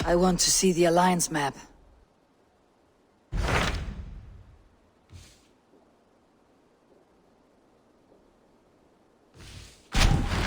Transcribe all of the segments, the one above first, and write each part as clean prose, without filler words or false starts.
I want to see the Alliance map.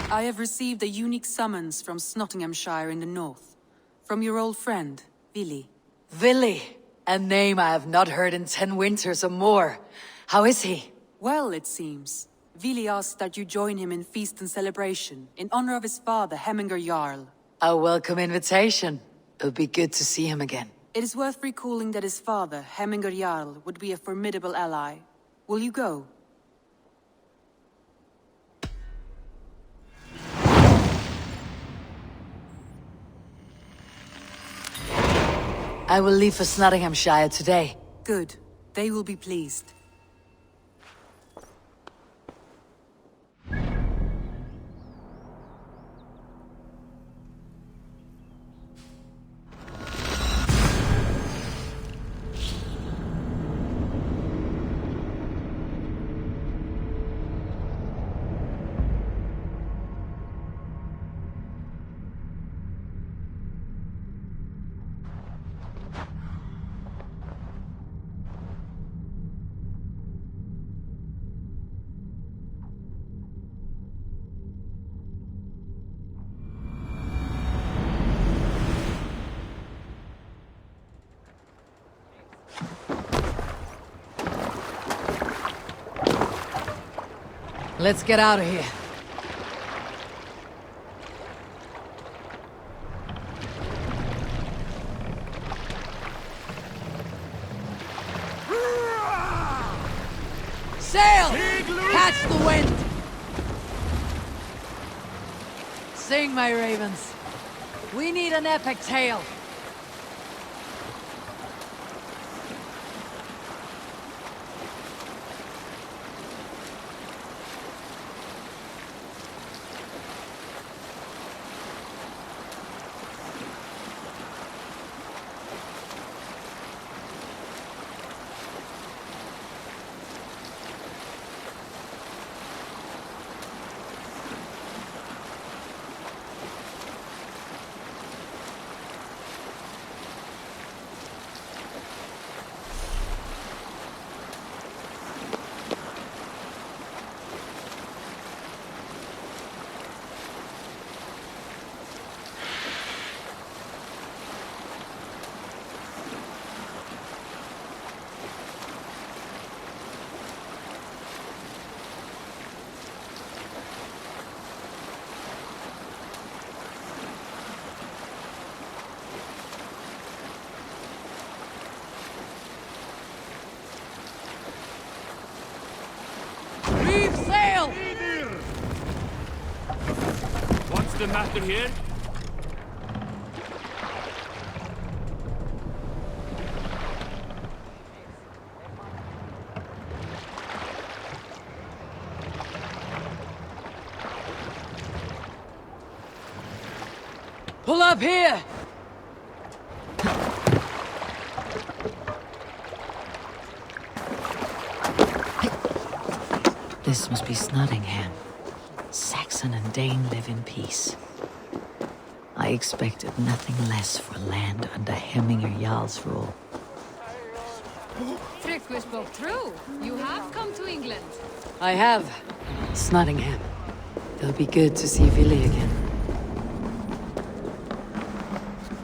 I have received a unique summons from Nottinghamshire in the north. From your old friend, Vili. Vili! A name I have not heard in 10 winters or more. How is he? Well, it seems. Vili asked that you join him in feast and celebration, in honor of his father, Hemminger Jarl. A welcome invitation. It would be good to see him again. It is worth recalling that his father, Hemminger Jarl, would be a formidable ally. Will you go? I will leave for Nottinghamshire today. Good. They will be pleased. Let's get out of here. Sail! Catch the wind! Sing, my ravens. We need an epic tale. What's the matter here? Pull up here! This must be Nottingham. Saxon and Dane live in peace. I expected nothing less for land under Hemminger Jarl's rule. Tryggvi spoke true. You have come to England. I have. It's Nottingham. It'll be good to see Vili again.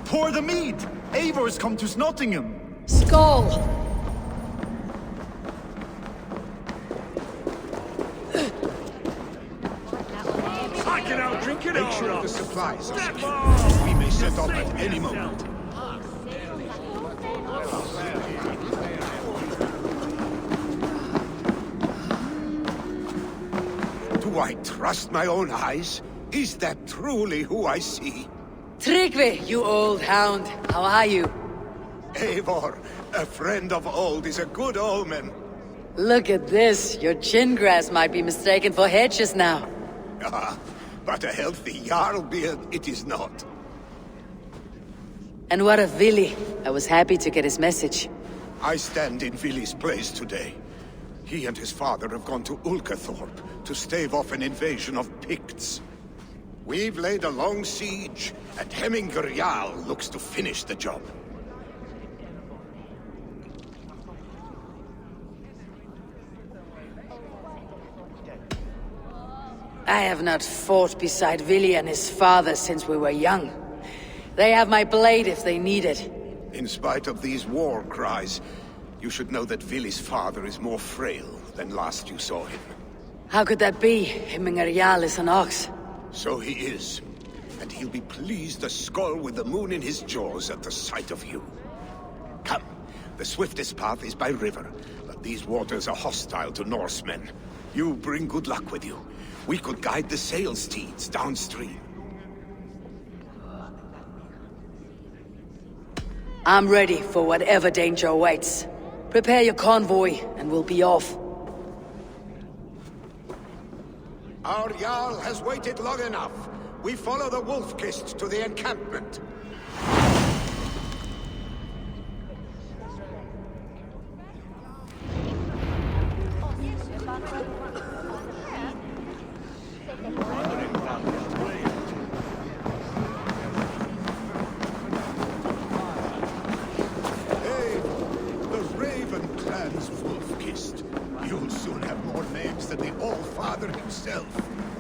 Pour the mead! Eivor's come to Nottingham! Skull! Make sure of the supplies. We may set off at any moment. Do I trust my own eyes? Is that truly who I see? Tryggvi, you old hound. How are you? Eivor, a friend of old is a good omen. Look at this. Your chin grass might be mistaken for hedges now. Ah, but a healthy Jarl beard it is not. And what of Vili? I was happy to get his message. I stand in Vili's place today. He and his father have gone to Ulkathorpe to stave off an invasion of Picts. We've laid a long siege, and Hemminger Jarl looks to finish the job. I have not fought beside Vili and his father since we were young. They have my blade if they need it. In spite of these war cries, you should know that Vili's father is more frail than last you saw him. How could that be? Hemminger Jarl is an ox. So he is. And he'll be pleased as skull with the moon in his jaws at the sight of you. Come, the swiftest path is by river, but these waters are hostile to Norsemen. You bring good luck with you. We could guide the sail steeds downstream. I'm ready for whatever danger awaits. Prepare your convoy, and we'll be off. Our Jarl has waited long enough. We follow the Wolf-Kissed to the encampment.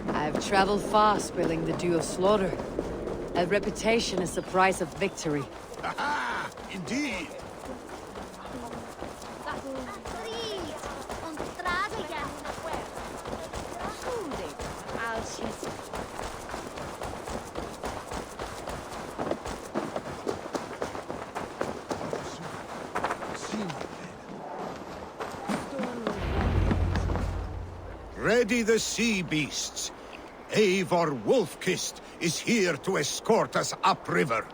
I've traveled far, spilling the dew of slaughter. A reputation is the price of victory. Aha! Indeed! Ready the sea beasts. Eivor Wolf-Kissed is here to escort us upriver.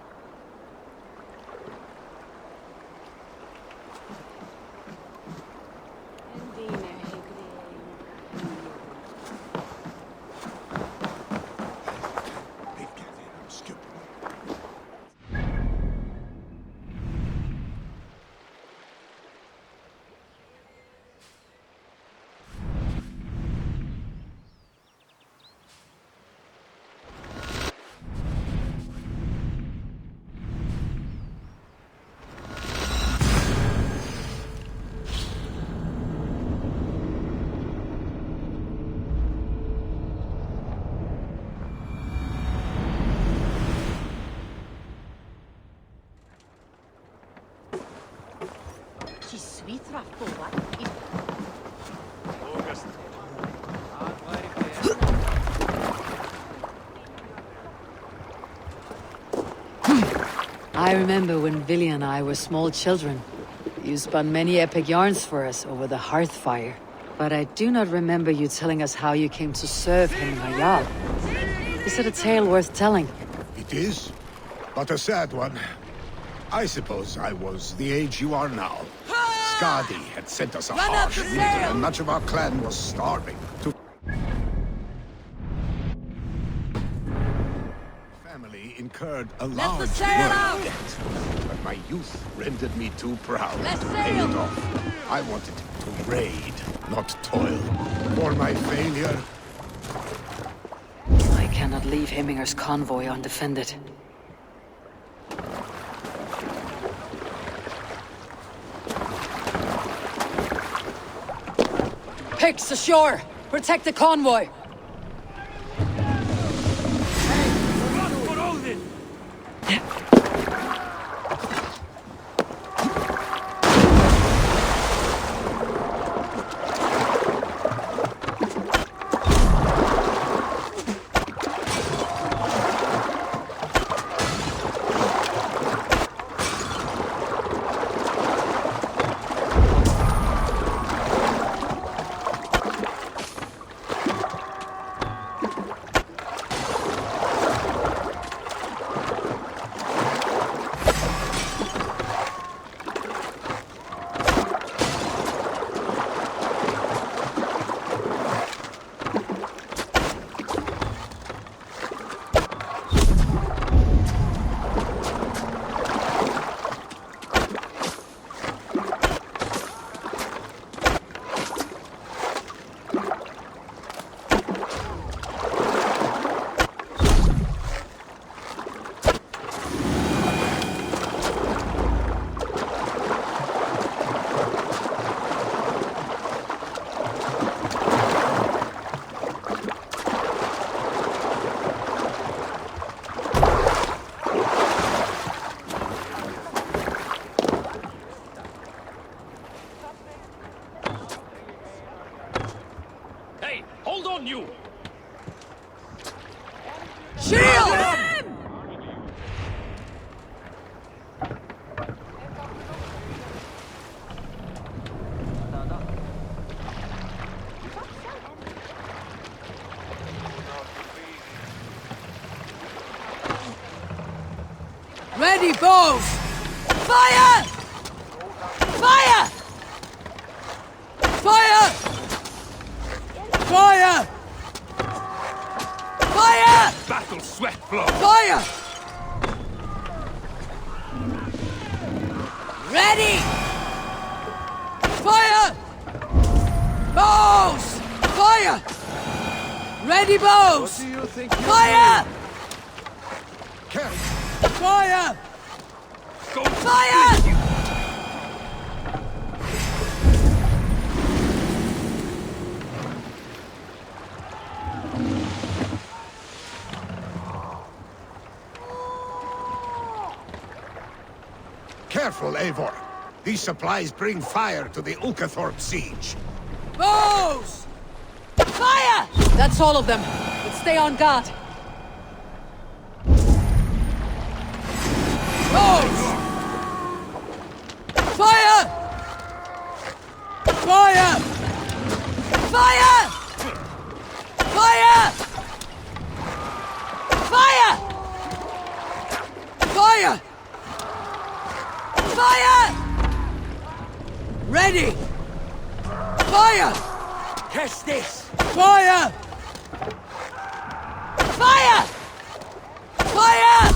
I remember when Vili and I were small children. You spun many epic yarns for us over the hearth fire. But I do not remember you telling us how you came to serve Hemminger Jarl. Is it a tale worth telling? It is, but a sad one. I suppose I was the age you are now. Skadi had sent us a harsh winter, and much of our clan was starving. Family incurred a large work debt, but my youth rendered me too proud to pay it off. I wanted to raid, not toil. For my failure, I cannot leave Hemminger's convoy undefended. Picks ashore! Protect the convoy! on you! Shield! Ready, bows! Fire! Fire! Fire! Fire! Fire! Battle sweat flow! Fire! Ready! Fire! Bows! Fire! Ready, bows! Fire! Fire! Go Fire! Careful, Eivor. These supplies bring fire to the Ukathorpe siege. Bows! Fire! That's all of them. But stay on guard. Bows! Fire! Fire! Fire! Fire! Fire! Fire! Fire! Ready! Fire! Catch this! Fire! Fire! Fire!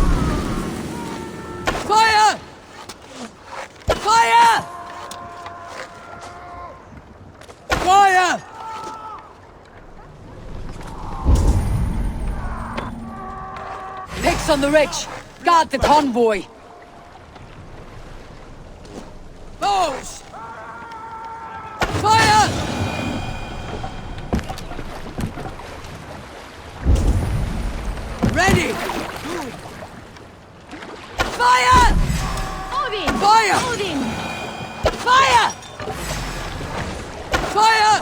Fire! Fire! Fire! Picks on the ridge. Guard the convoy. Bows! Fire! Ready! Fire! Odin! Fire! Odin! Fire! Fire!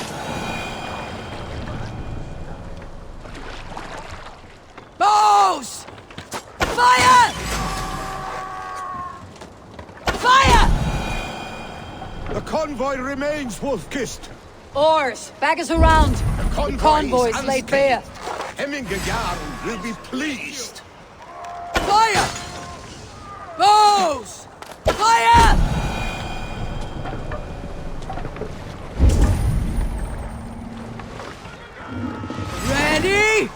Bows! Fire! Fire! The convoy remains, Wolfkist. Oars! Back us around! The Convoys laid bare! Hemmingejarl will be pleased. Fire! Bows! Fire! Ready!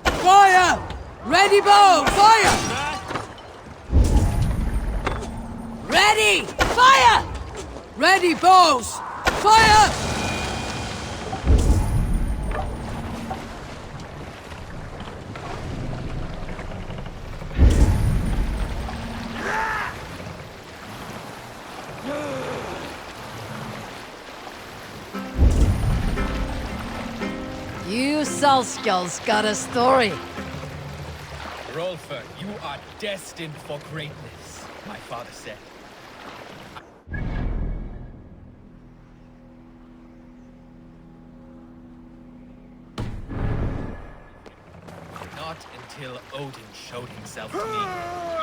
Fire! Ready, bow! Fire! Ready! Fire! Ready, bows! Fire! You Salskulls got a story. Rolfer, you are destined for greatness, my father said. Not until Odin showed himself to me.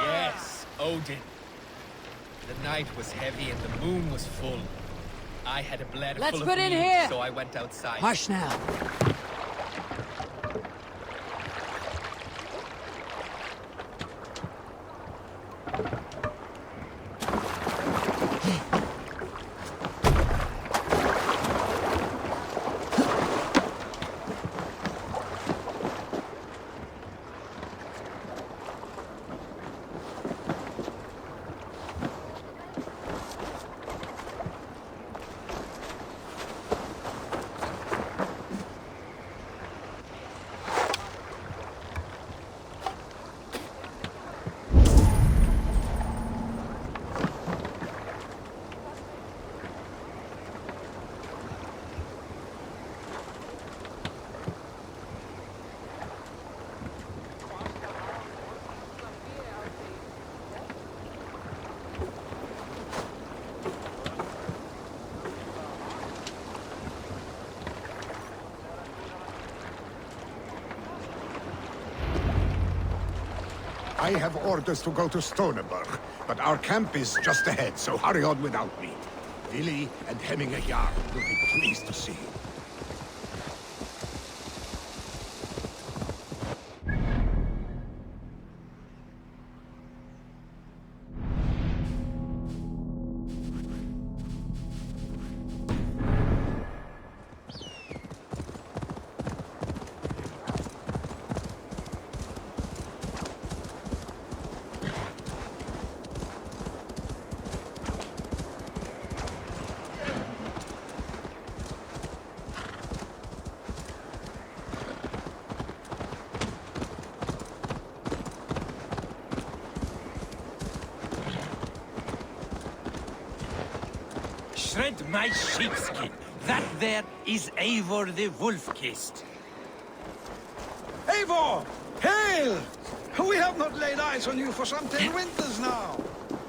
Yes, Odin. The night was heavy and the moon was full. I had a bladder Let's full of put in mead, here. so I went outside. Hush now. I have orders to go to Stoneberg, but our camp is just ahead, so hurry on without me. Vili and Hemminger Jarl will be pleased to see you. Shred my sheepskin. That there is Eivor the wolf-kissed. Eivor! Hail! We have not laid eyes on you for some 10 winters now.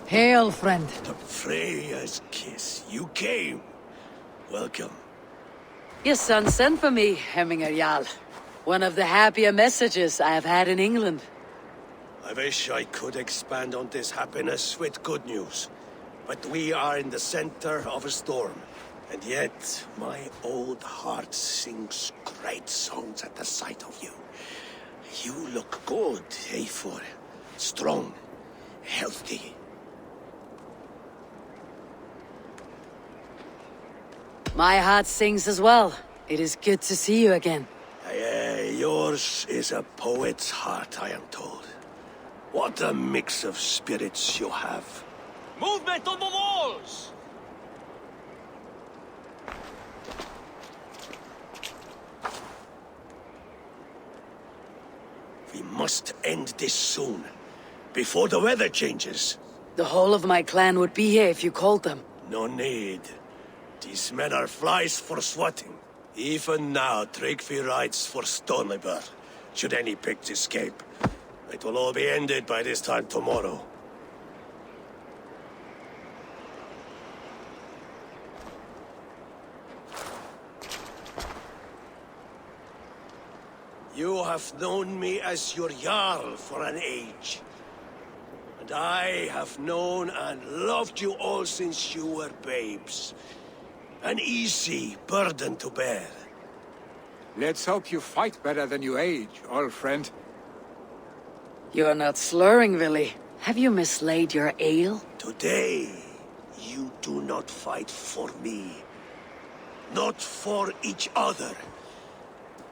Hail, friend. The Freya's kiss. You came. Welcome. Your son sent for me, Hemminger Jarl. One of the happier messages I have had in England. I wish I could expand on this happiness with good news. But we are in the center of a storm. And yet, my old heart sings great songs at the sight of you. You look good, Eivor. Strong, healthy. My heart sings as well. It is good to see you again. Yours is a poet's heart, I am told. What a mix of spirits you have. Movement on the walls! We must end this soon, before the weather changes. The whole of my clan would be here if you called them. No need. These men are flies for swatting. Even now, Tryggvi rides for Stoneberg, should any pigs escape. It will all be ended by this time tomorrow. You have known me as your Jarl for an age. And I have known and loved you all since you were babes. An easy burden to bear. Let's hope you fight better than you age, old friend. You're not slurring, Vili. Have you mislaid your ale? Today, you do not fight for me. Not for each other.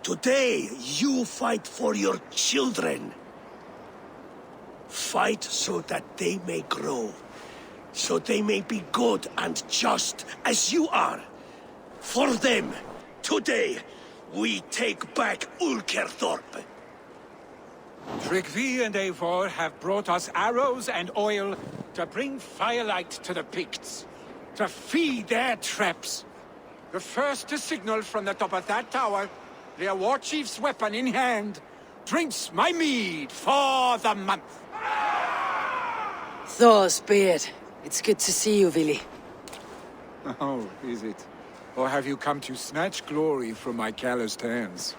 Today, you fight for your children. Fight so that they may grow. So they may be good and just as you are. For them, today, we take back Ulkerthorpe. Tryggvi and Eivor have brought us arrows and oil to bring firelight to the Picts, to feed their traps. The first to signal from the top of that tower, their war chief's weapon in hand, drinks my mead for the month. Thor's beard. It's good to see you, Vili. Oh, is it? Or have you come to snatch glory from my calloused hands?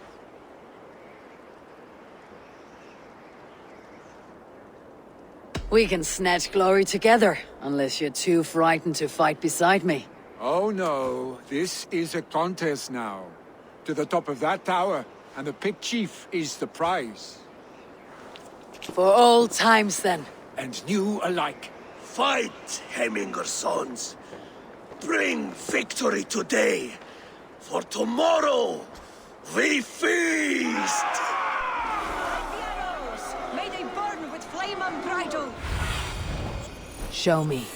We can snatch glory together, unless you're too frightened to fight beside me. Oh no, this is a contest now. To the top of that tower, and the Pict Chief is the prize. For old times, then. And new alike. Fight, Hemminger sons. Bring victory today. For tomorrow, we feast! May they burn with flame unbridled! Show me.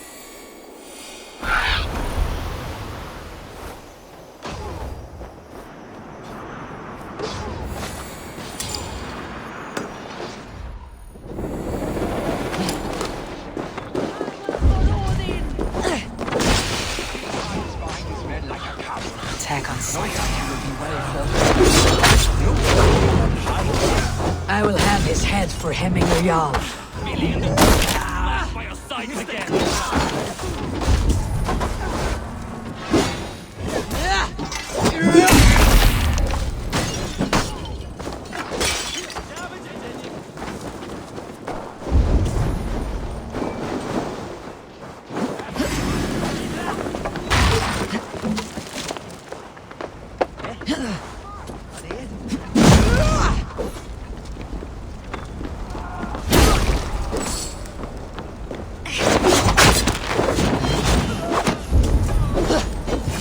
Attack on sight will be well fought. I will have his head for Hemminger Jarl. By your side again!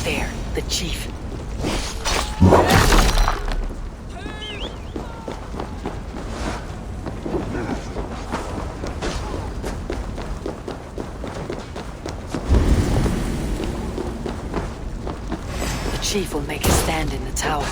There, the chief. The chief will make a stand in the tower.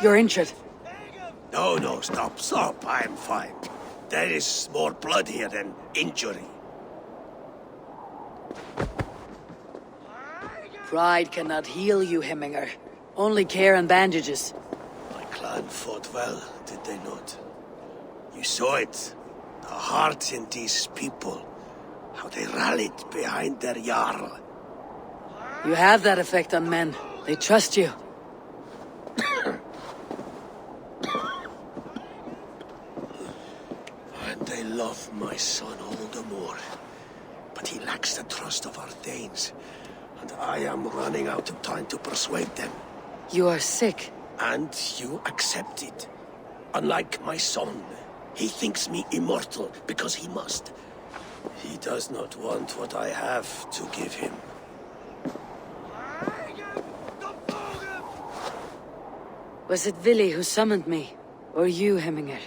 You're injured. No, stop. I'm fine. There is more blood here than injury. Pride cannot heal you, Hemminger. Only care and bandages. My clan fought well, did they not? You saw it. The heart in these people. How they rallied behind their Jarl. You have that effect on men. They trust you. And they love my son all the more. But he lacks the trust of our Danes. And I am running out of time to persuade them. You are sick. And you accept it. Unlike my son, he thinks me immortal because he must. He does not want what I have to give him. Was it Vili who summoned me? Or you, Hemminger?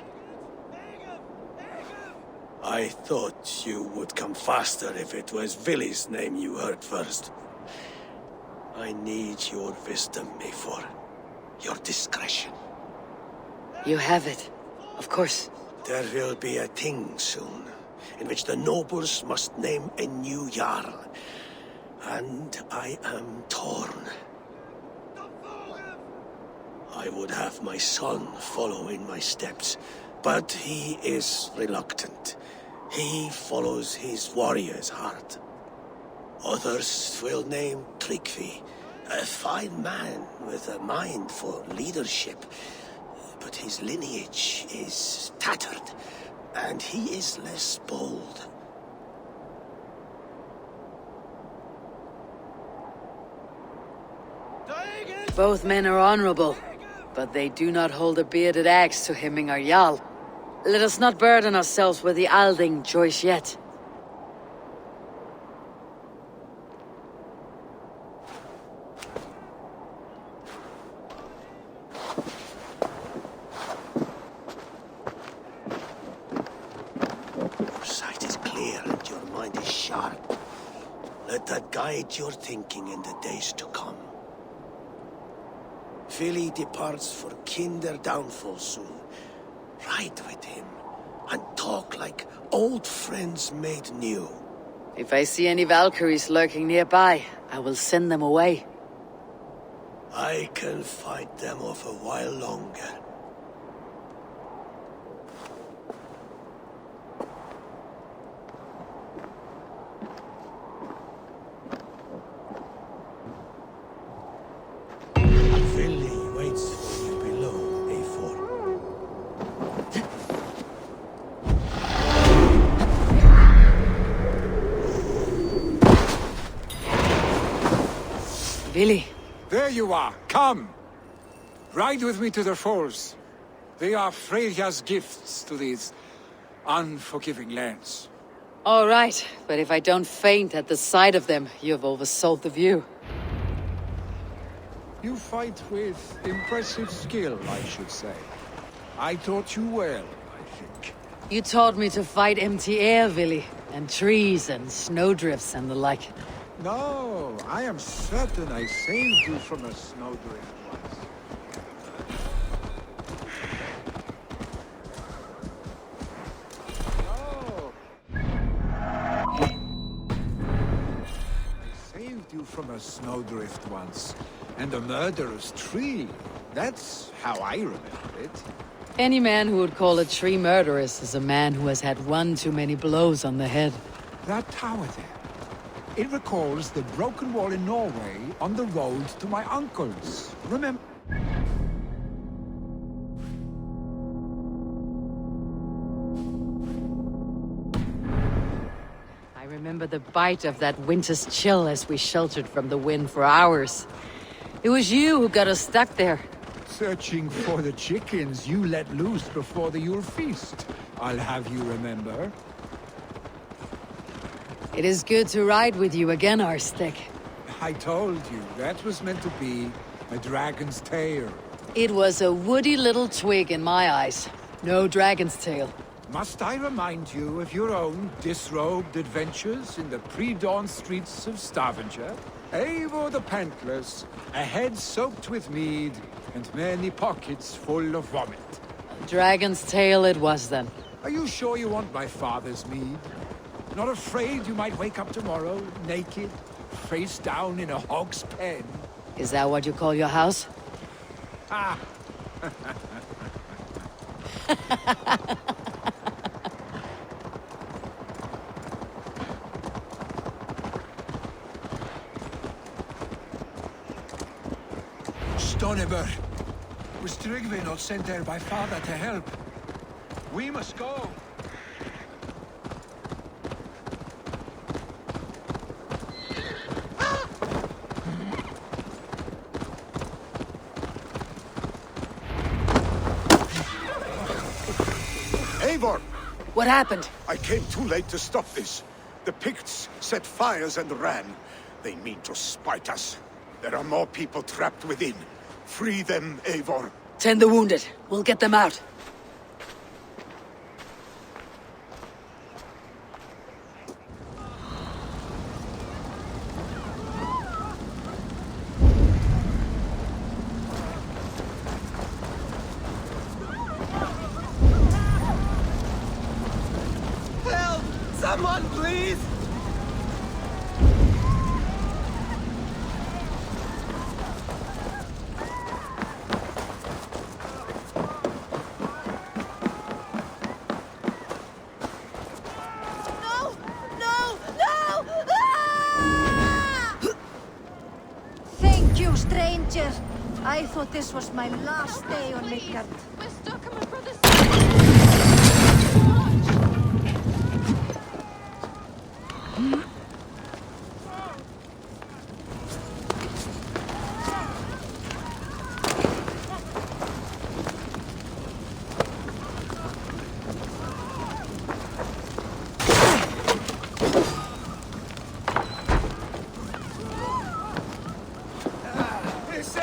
I thought you would come faster if it was Vili's name you heard first. I need your wisdom, Eivor. Your discretion. You have it. Of course. There will be a thing soon, in which the nobles must name a new Jarl. And I am torn. I would have my son follow in my steps, but he is reluctant. He follows his warrior's heart. Others will name Tryggvi, a fine man with a mind for leadership. But his lineage is tattered, and he is less bold. Both men are honorable, but they do not hold a bearded axe to Hemminger Jarl. Let us not burden ourselves with the Alding choice yet. Your sight is clear and your mind is sharp. Let that guide your thinking in the days to come. Vili departs for Kinder downfall soon. Ride with him, and talk like old friends made new. If I see any Valkyries lurking nearby, I will send them away. I can fight them off a while longer. Vili. There you are. Come. Ride with me to the falls. They are Freya's gifts to these unforgiving lands. All right, but if I don't faint at the sight of them, you've oversold the view. You fight with impressive skill, I should say. I taught you well, I think. You taught me to fight empty air, Vili, and trees and snowdrifts and the like. No, I am certain I saved you from a snowdrift once. No. I saved you from a snowdrift once, and a murderous tree. That's how I remember it. Any man who would call a tree murderous is a man who has had one too many blows on the head. That tower there. It recalls the broken wall in Norway on the road to my uncle's. Remember? I remember the bite of that winter's chill as we sheltered from the wind for hours. It was you who got us stuck there. Searching for the chickens you let loose before the Yule feast. I'll have you remember. It is good to ride with you again, Arstic. I told you, that was meant to be a dragon's tail. It was a woody little twig in my eyes. No dragon's tail. Must I remind you of your own disrobed adventures in the pre-dawn streets of Stavanger? Eivor the Pantless, a head soaked with mead, and many pockets full of vomit. A dragon's tail it was then. Are you sure you want my father's mead? Not afraid you might wake up tomorrow, naked, face down in a hog's pen? Is that what you call your house? Ah! Stoneber, was Tryggve not sent there by father to help? We must go. Eivor! What happened? I came too late to stop this. The Picts set fires and ran. They mean to spite us. There are more people trapped within. Free them, Eivor. Tend the wounded. We'll get them out. Help! Someone, please! No! No! No! Ah! Thank you, stranger. I thought this was my last day on Midgard. We're stuck on my brother's. Is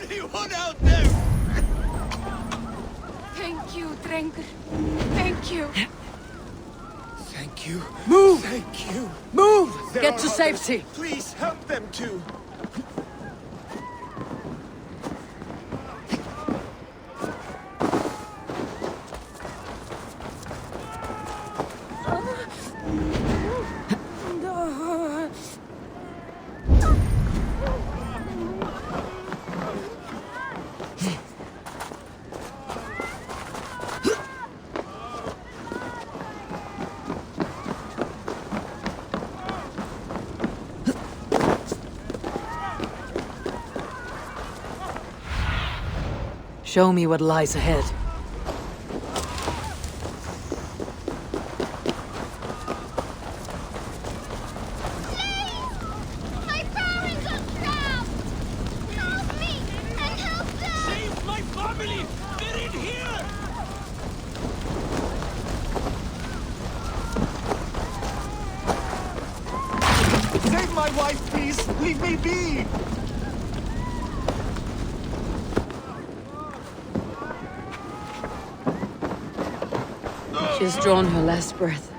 anyone out there? Thank you, Drengur. Thank you. Thank you. Move! Thank you. Move! There Get are to others. safety. Please help them too. Show me what lies ahead. My family! my wife, please! Leave me be! She has drawn her last breath.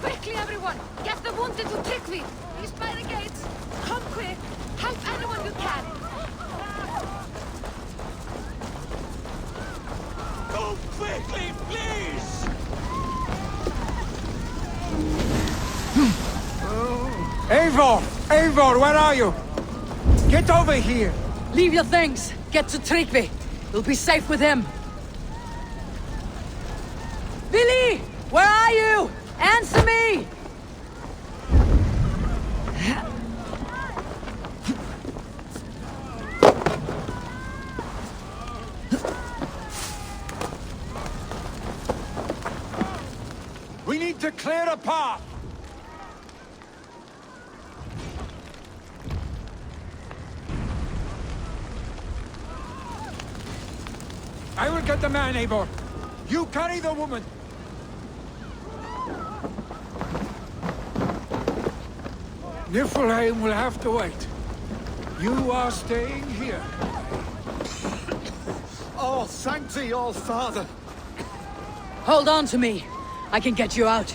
Quickly, everyone! Get the wounded to Tryggvi! He's by the gates! Come quick! Help anyone you can! Go quickly, please! Eivor! Eivor, where are you? Get over here! Leave your things! Get to Tryggvi! You'll be safe with him! Billy! Where are you? Answer me! We need to clear a path! I will get the man, Eivor. You carry the woman. Niflheim will have to wait. You are staying here. Oh, thank thee, all father! Hold on to me. I can get you out.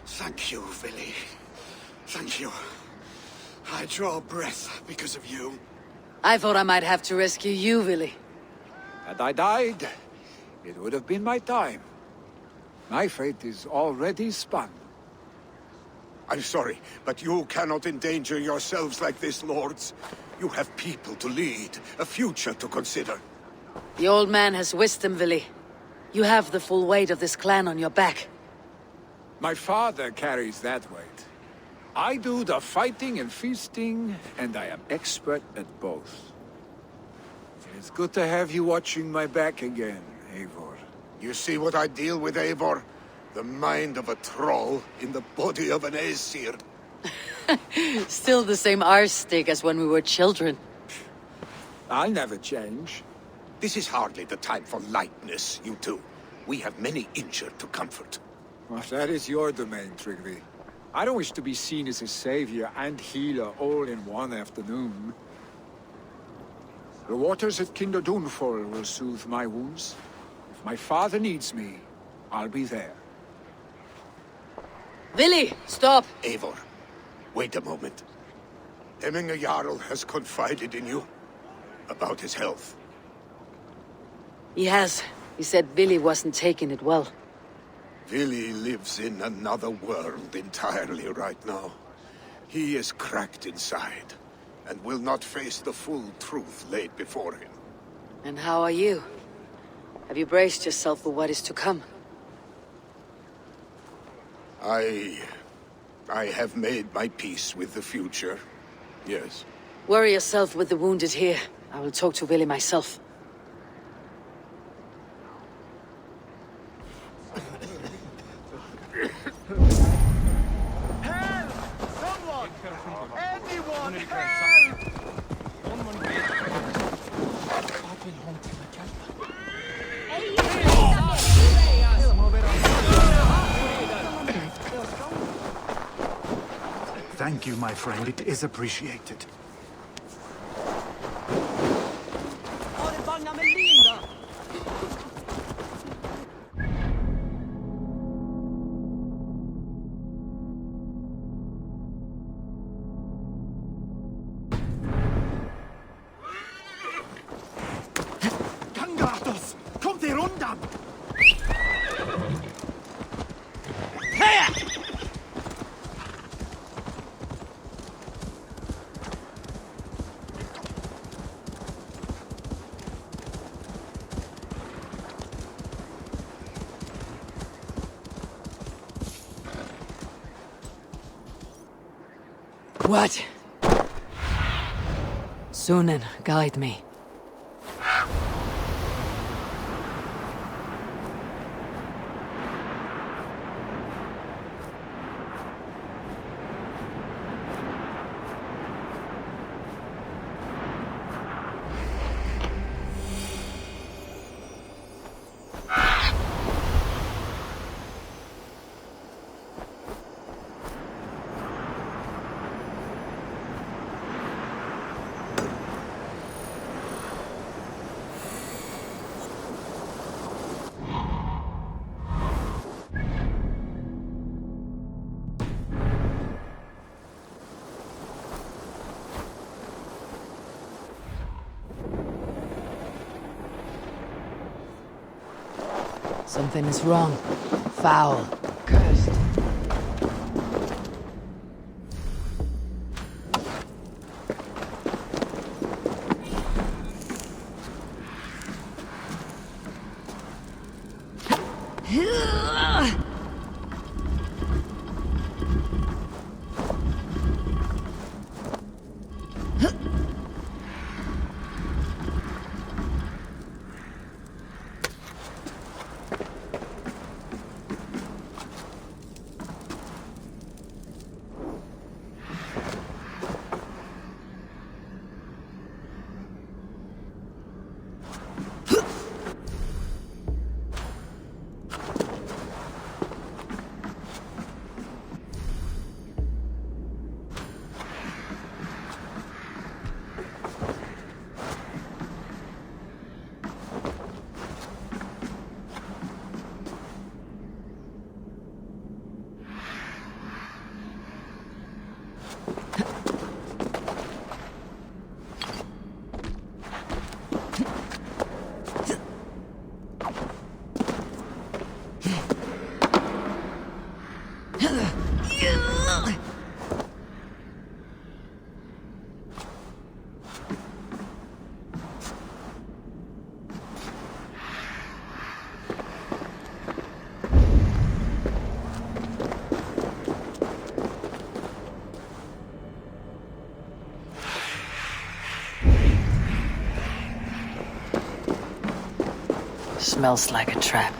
Thank you, Vili. Thank you. I draw breath because of you. I thought I might have to rescue you, Billy. Had I died, it would have been my time. My fate is already spun. I'm sorry, but you cannot endanger yourselves like this, lords. You have people to lead, a future to consider. The old man has wisdom, Billy. You have the full weight of this clan on your back. My father carries that weight. I do the fighting and feasting, and I am expert at both. It's good to have you watching my back again, Eivor. You see what I deal with, Eivor? The mind of a troll in the body of an Aesir. Still the same arse stick as when we were children. I'll never change. This is hardly the time for lightness, you two. We have many injured to comfort. Well, that is your domain, Tryggvi. I don't wish to be seen as a savior and healer all in one afternoon. The waters at Kinderdunfol will soothe my wounds. If my father needs me, I'll be there. Billy, stop! Eivor, wait a moment. Hemminger Jarl has confided in you about his health. He has. He said Billy wasn't taking it well. Vili lives in another world entirely right now. He is cracked inside, and will not face the full truth laid before him. And how are you? Have you braced yourself for what is to come? I have made my peace with the future, yes. Worry yourself with the wounded here. I will talk to Billy myself. Help! Someone! Anyone! Help! Thank you, my friend. It is appreciated. some! What? Sunan, guide me. Something is wrong. Foul. Cursed. Smells like a trap.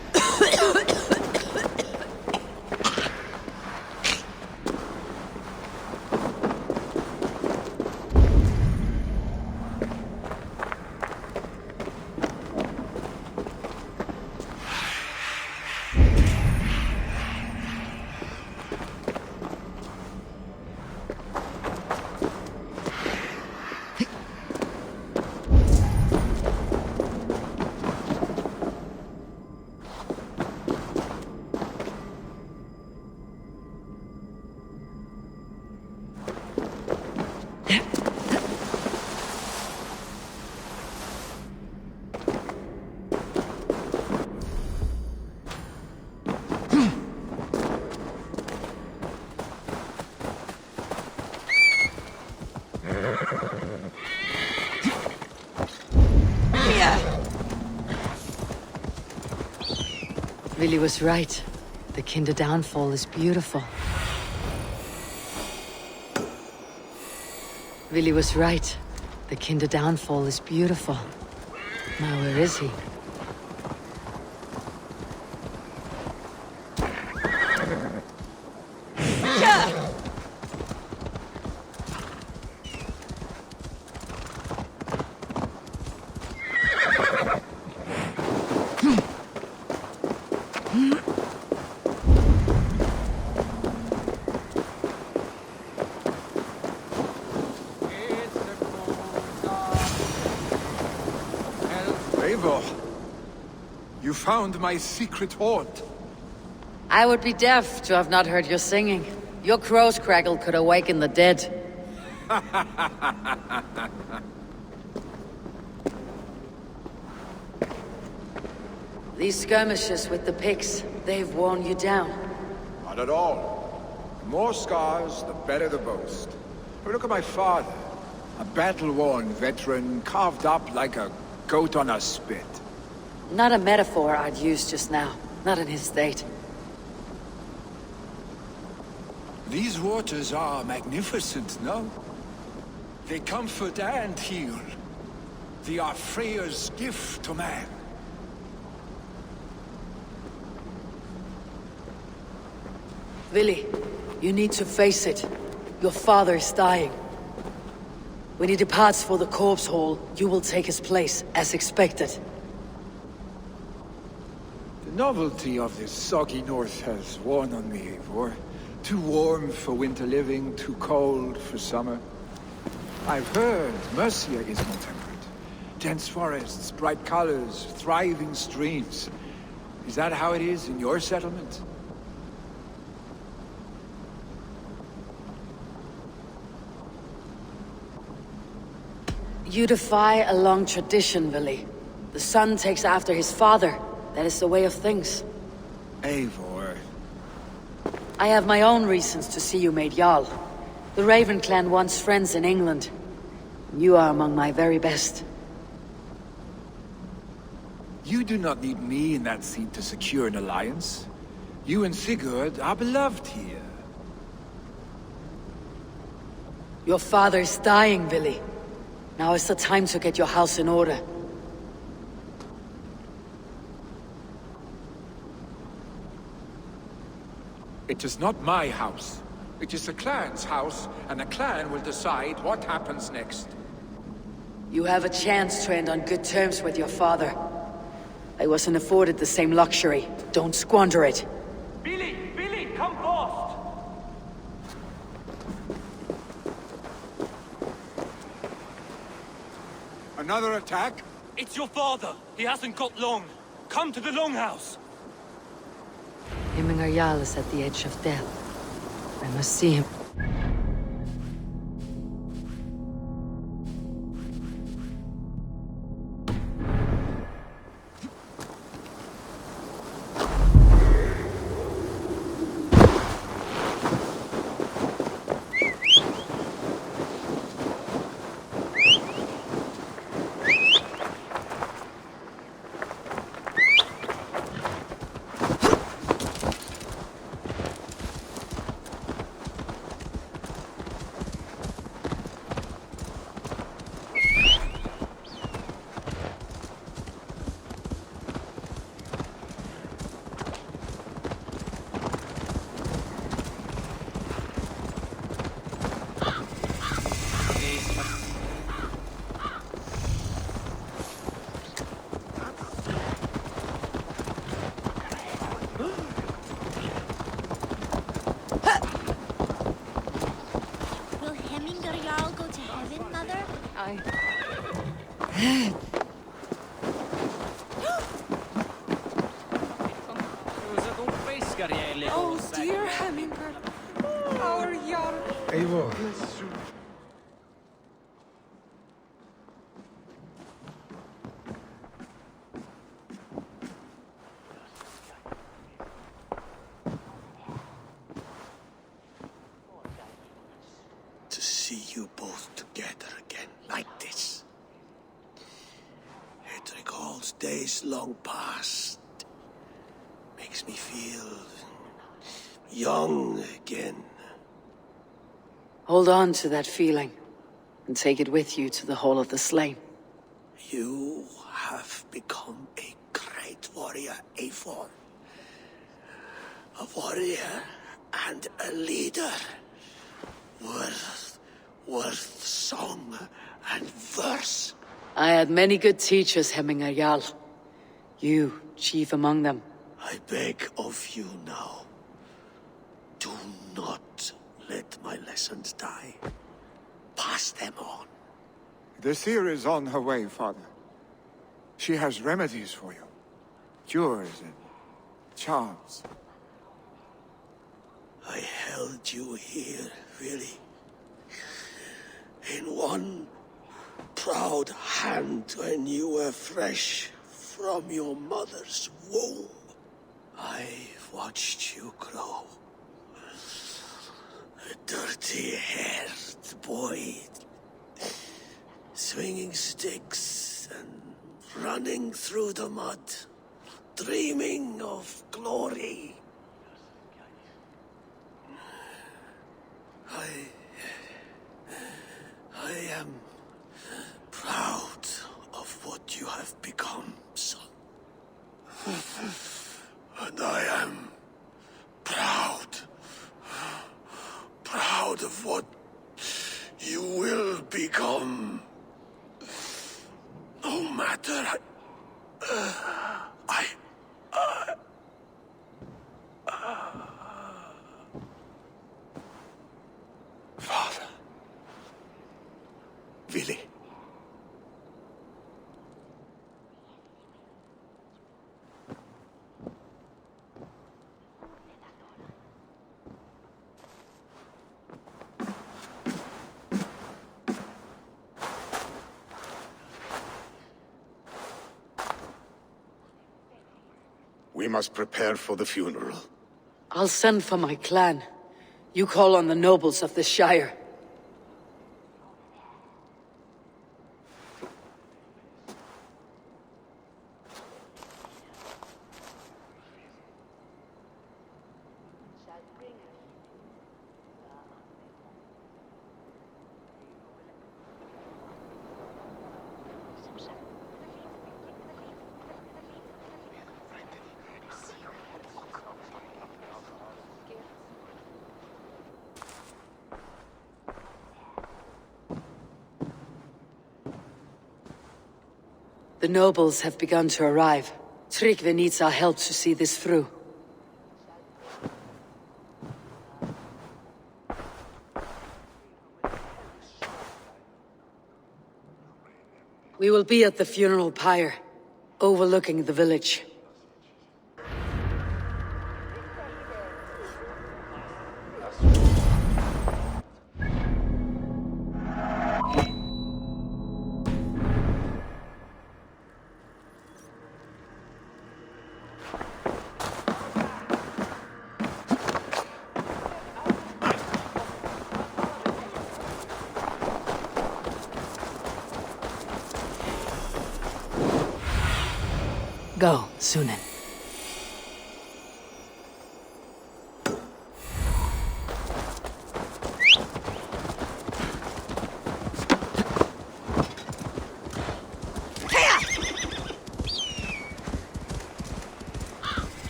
Vili was right. The Kinder downfall is beautiful. Vili was right. The Kinder downfall is beautiful. Now where is he? Eivor, you found my secret hoard. I would be deaf to have not heard your singing. Your crow's crackle could awaken the dead. These skirmishes with the Picts, they've worn you down. Not at all. The more scars, the better the boast. But look at my father. A battle-worn veteran, carved up like a goat on a spit. Not a metaphor I'd use just now. Not in his state. These waters are magnificent, no? They comfort and heal. They are Freya's gift to man. Vili, you need to face it. Your father is dying. When he departs for the corpse hall, you will take his place, as expected. The novelty of this soggy north has worn on me, Eivor. Too warm for winter living, too cold for summer. I've heard Mercia is more temperate. Dense forests, bright colors, thriving streams. Is that how it is in your settlement? You defy a long tradition, Vili. The son takes after his father. That is the way of things. Eivor. I have my own reasons to see you made Jarl. The Raven clan wants friends in England. You are among my very best. You do not need me in that seat to secure an alliance. You and Sigurd are beloved here. Your father is dying, Vili. Now is the time to get your house in order. It is not my house. It is the clan's house, and the clan will decide what happens next. You have a chance to end on good terms with your father. I wasn't afforded the same luxury. Don't squander it. Billy, come fast! Another attack? It's your father. He hasn't got long. Come to the longhouse. Himmingar Jarl is at the edge of death. I must see him. Oh, dear Hemminger. Our Jarl. Eivor. To see you both together again like this. It recalls days long past. Makes me feel young again. Hold on to that feeling, and take it with you to the Hall of the Slain. You have become a great warrior, Eivor. A warrior and a leader. Worth song and verse. I had many good teachers, Hemmingar Jarl. You, chief among them. I beg of you now. Do not let my lessons die. Pass them on. The seer is on her way, father. She has remedies for you. Cures and charms. I held you here, really. In one proud hand when you were fresh from your mother's womb. I've watched you grow. A dirty-haired boy, swinging sticks and running through the mud, dreaming of glory. I am proud of what you have become, son. And I am proud of what you will become. No matter. Father. Vili. We must prepare for the funeral. I'll send for my clan. You call on the nobles of the Shire. The nobles have begun to arrive. Tryggvi needs our help to see this through. We will be at the funeral pyre, overlooking the village. Go, Sunan.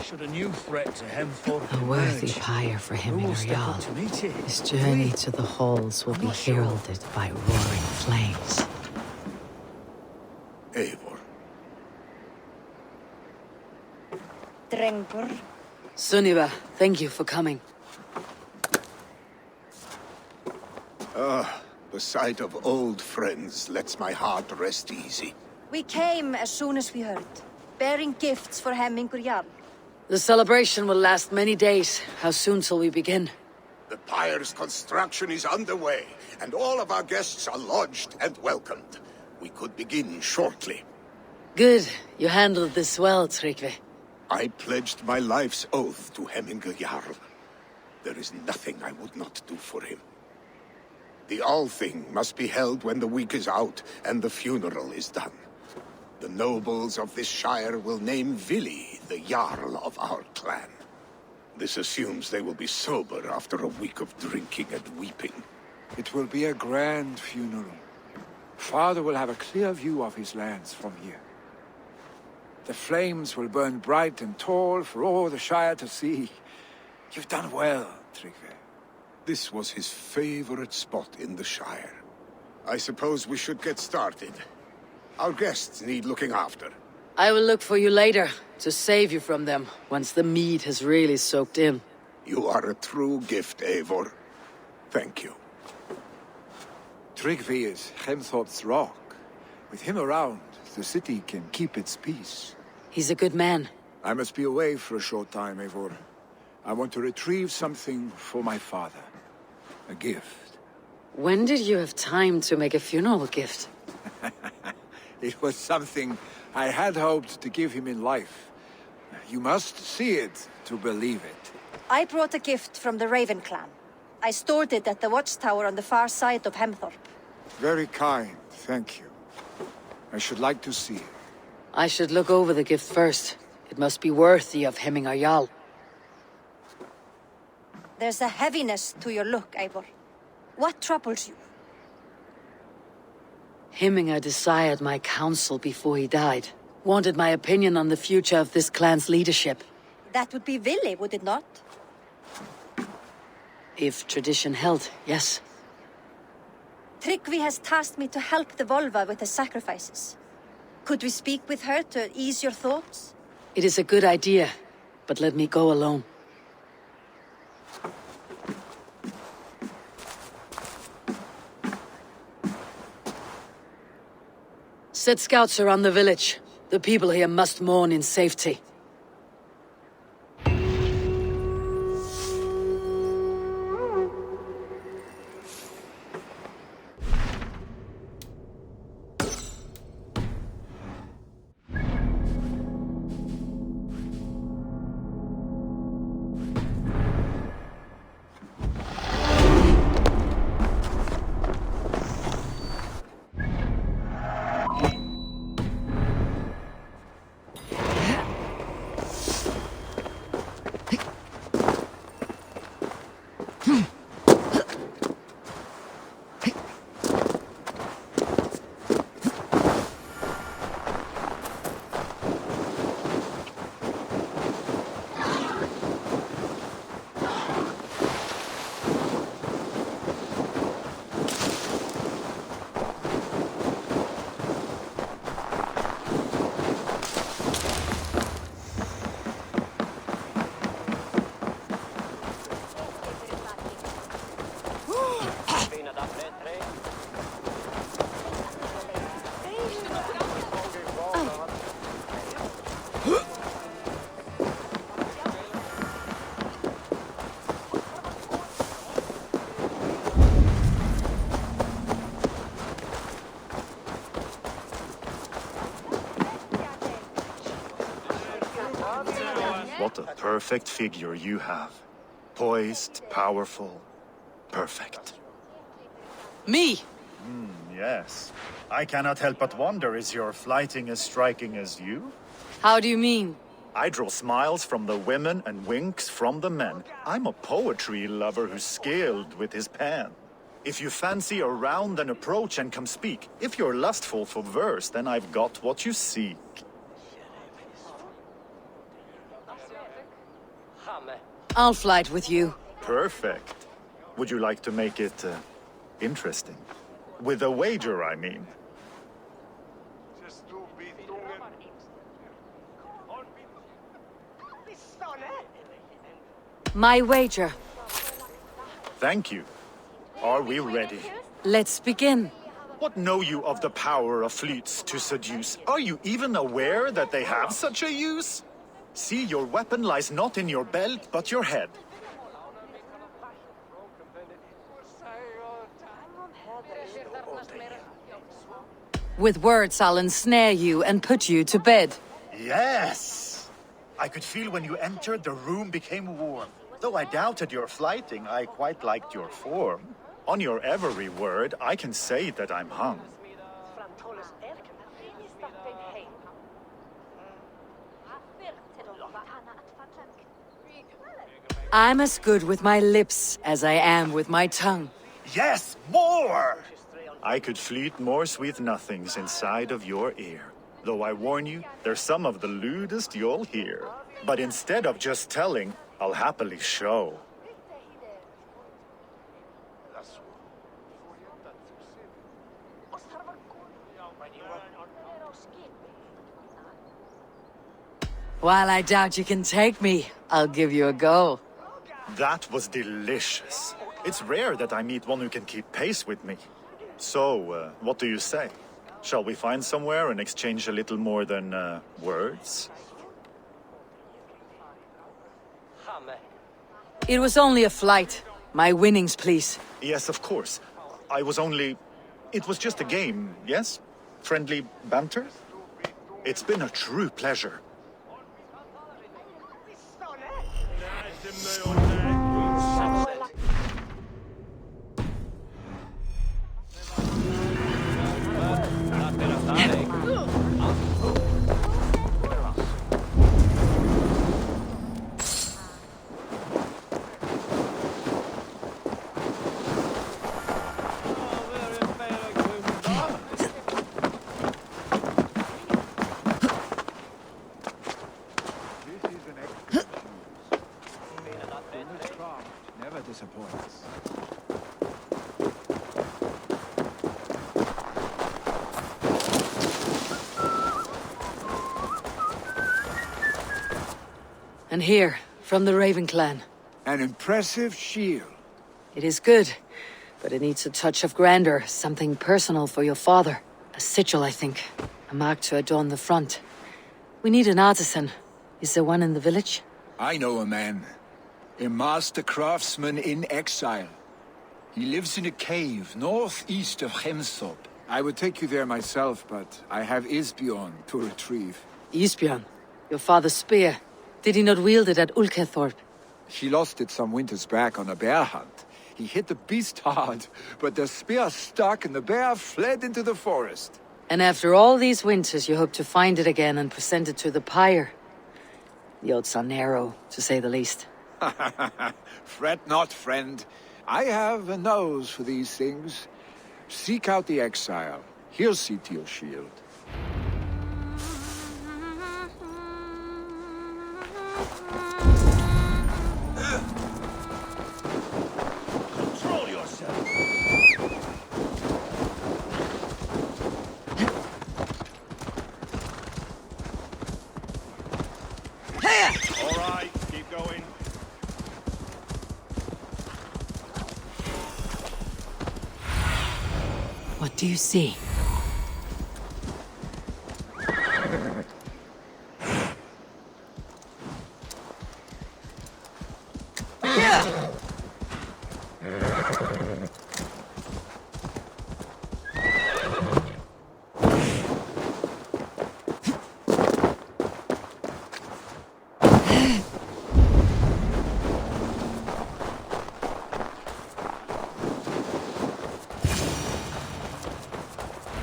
Should a new threat to Hemthorpe A worthy emerge, pyre for him who in will step up Jarl. to meet it? His journey to the halls will be not sure. heralded by roaring flames. Eivor. Drengur. Sunniva, thank you for coming. The sight of old friends lets my heart rest easy. We came as soon as we heard, bearing gifts for Hemmingur Jarl. The celebration will last many days. How soon till we begin? The pyre's construction is underway, and all of our guests are lodged and welcomed. We could begin shortly. Good. You handled this well, Tryggvi. I pledged my life's oath to Hemmingur Jarl. There is nothing I would not do for him. The Althing must be held when the week is out and the funeral is done. The nobles of this shire will name Vili the Jarl of our clan. This assumes they will be sober after a week of drinking and weeping. It will be a grand funeral. Father will have a clear view of his lands from here. The flames will burn bright and tall for all the Shire to see. You've done well, Tryggvi. This was his favorite spot in the Shire. I suppose we should get started. Our guests need looking after. I will look for you later, to save you from them, once the mead has really soaked in. You are a true gift, Eivor. Thank you. Tryggvi is Hemthorp's rock. With him around, the city can keep its peace. He's a good man. I must be away for a short time, Eivor. I want to retrieve something for my father. A gift. When did you have time to make a funeral gift? It was something I had hoped to give him in life. You must see it to believe it. I brought a gift from the Raven clan. I stored it at the watchtower on the far side of Hemthorp. Very kind, thank you. I should like to see it. I should look over the gift first. It must be worthy of Hemming Jarl. There's a heaviness to your look, Eivor. What troubles you? Hemminger desired my counsel before he died. Wanted my opinion on the future of this clan's leadership. That would be Vili, would it not? If tradition held, yes. Tryggvi has tasked me to help the Volva with the sacrifices. Could we speak with her to ease your thoughts? It is a good idea, but let me go alone. Set scouts around the village. The people here must mourn in safety. What a perfect figure you have. Poised, powerful, perfect. Me? Yes. I cannot help but wonder, is your flighting as striking as you? How do you mean? I draw smiles from the women and winks from the men. I'm a poetry lover who's skilled with his pen. If you fancy a round, then approach and come speak. If you're lustful for verse, then I've got what you seek. I'll flight with you. Perfect. Would you like to make it, interesting? With a wager, I mean. My wager. Thank you. Are we ready? Let's begin. What know you of the power of fleets to seduce? Are you even aware that they have such a use? See, your weapon lies not in your belt, but your head. With words, I'll ensnare you and put you to bed. Yes! I could feel when you entered, the room became warm. Though I doubted your flighting, I quite liked your form. On your every word, I can say that I'm hung. I'm as good with my lips as I am with my tongue. Yes, more! I could fleet more sweet nothings inside of your ear. Though I warn you, they're some of the lewdest you'll hear. But instead of just telling, I'll happily show. While I doubt you can take me, I'll give you a go. That was delicious. It's rare that I meet one who can keep pace with me. So, what do you say? Shall we find somewhere and exchange a little more than, words? It was only a flight. My winnings, please. Yes, of course. It was just a game, yes? Friendly banter? It's been a true pleasure. Never disappoints. And here, from the Raven clan. An impressive shield. It is good, but it needs a touch of grandeur, something personal for your father. A sigil, I think. A mark to adorn the front. We need an artisan. Is there one in the village? I know a man. A master craftsman in exile. He lives in a cave northeast of Hemsop. I would take you there myself, but I have Isbjorn to retrieve. Isbjorn? Your father's spear. Did he not wield it at Ulkethorpe? She lost it some winters back on a bear hunt. He hit the beast hard, but the spear stuck and the bear fled into the forest. And after all these winters, you hope to find it again and present it to the pyre. The odds are narrow, to say the least. Fret not, friend. I have a nose for these things. Seek out the exile. He'll see to your shield. Control yourself. All right, keep going. What do you see?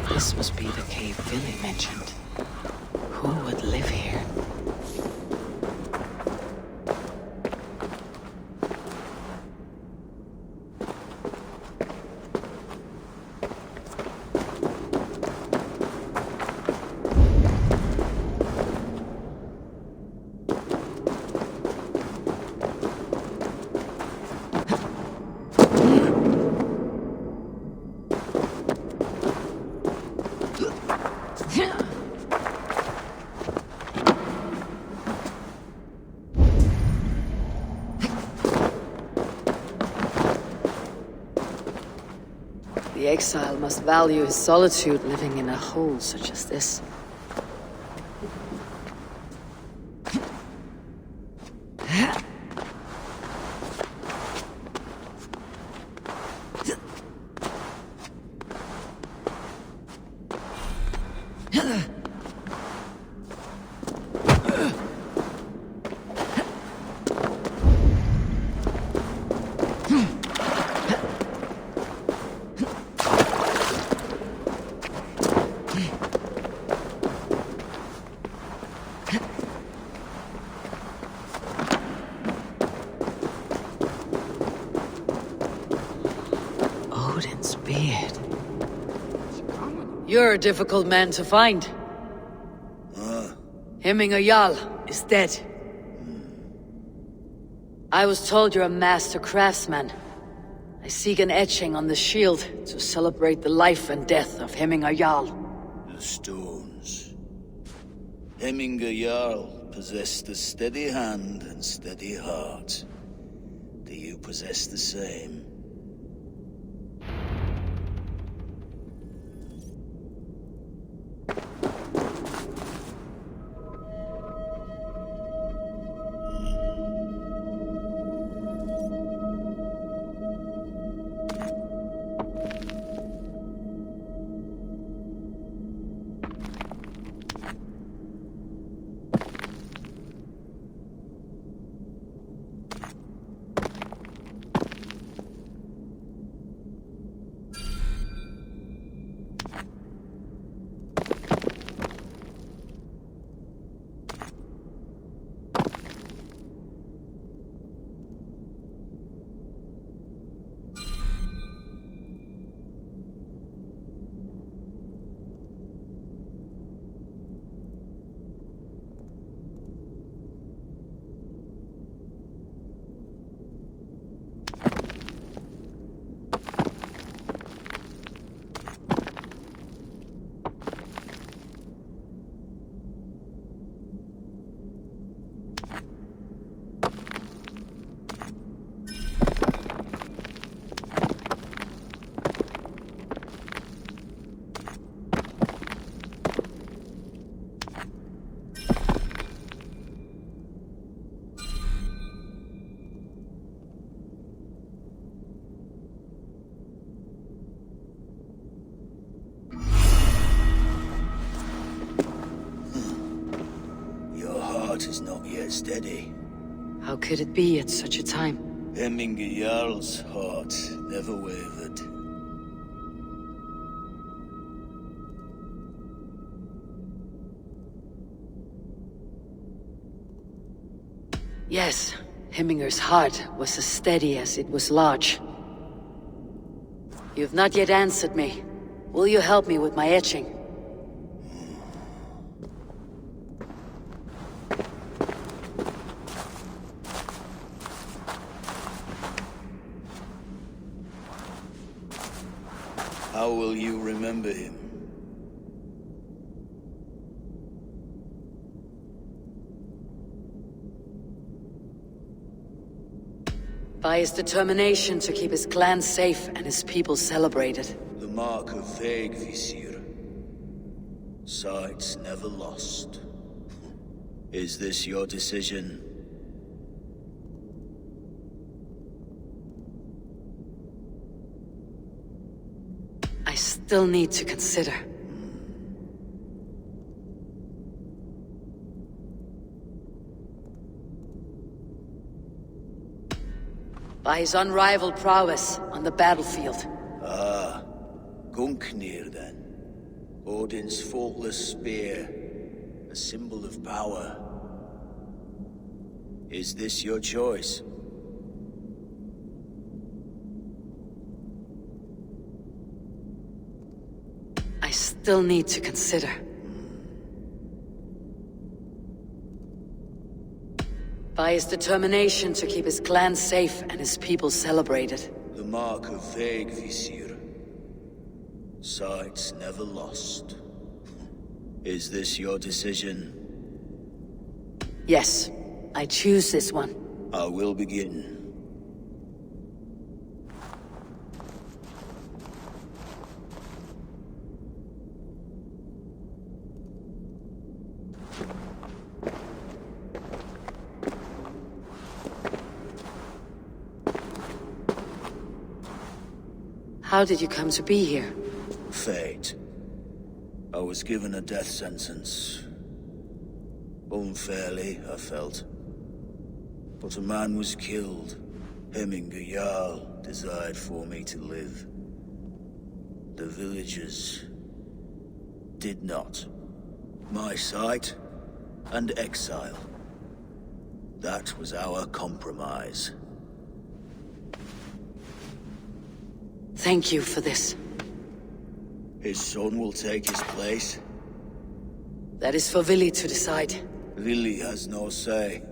This must be the cave Billy mentioned. Who would live here? The exile must value his solitude living in a hole such as this. Odin's beard. You're a difficult man to find. Hemminger Jarl is dead. I was told you're a master craftsman. I seek an etching on the shield to celebrate the life and death of Hemminger Jarl. The stones. Hemminger Jarl possess the steady hand and steady heart. Do you possess the same? Is not yet steady. How could it be at such a time? Hemminge Jarl's heart never wavered. Yes, Hemminger's heart was as steady as it was large. You've not yet answered me. Will you help me with my etching? How will you remember him? By his determination to keep his clan safe and his people celebrated. The mark of Veigvisir. Sights never lost. Is this your decision? I still need to consider. By his unrivaled prowess on the battlefield. Ah, Gungnir then. Odin's faultless spear, a symbol of power. Is this your choice? I still need to consider. By his determination to keep his clan safe and his people celebrated. The mark of Veigvisir. Sights never lost. Is this your decision? Yes, I choose this one. I will begin. How did you come to be here? Fate. I was given a death sentence. Unfairly, I felt. But a man was killed. Hemminge Jarl desired for me to live. The villagers did not. My sight and exile. That was our compromise. Thank you for this. His son will take his place. That is for Vili to decide. Vili has no say.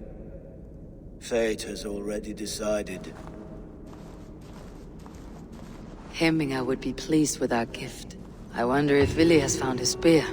Fate has already decided. Hemminger would be pleased with our gift. I wonder if Vili has found his spear.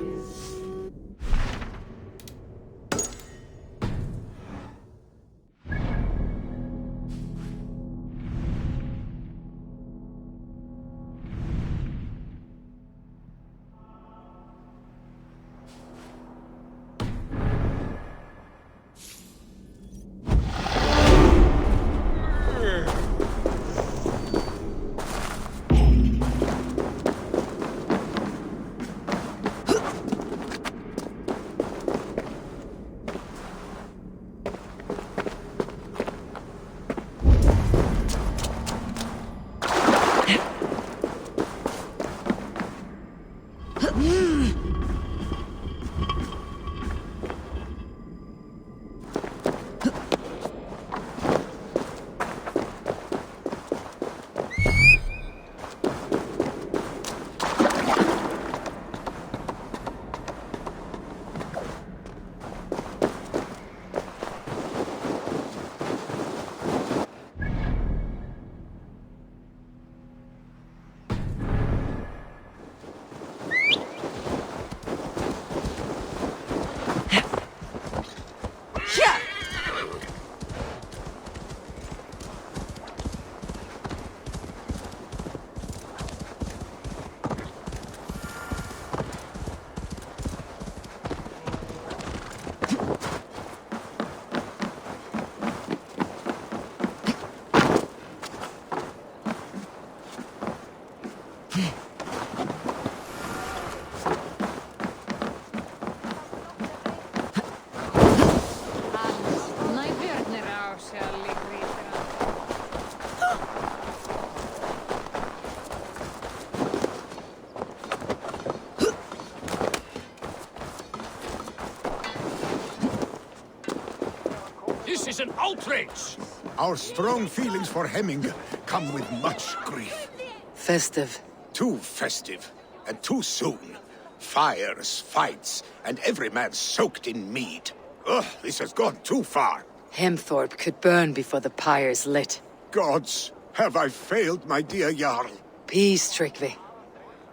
This is an outrage! Our strong feelings for Hemming come with much grief. Festive. Too festive, and too soon. Fires, fights, and every man soaked in mead. Ugh, this has gone too far. Hemthorpe could burn before the pyre's lit. Gods, have I failed my dear Jarl? Peace, Tryggvi.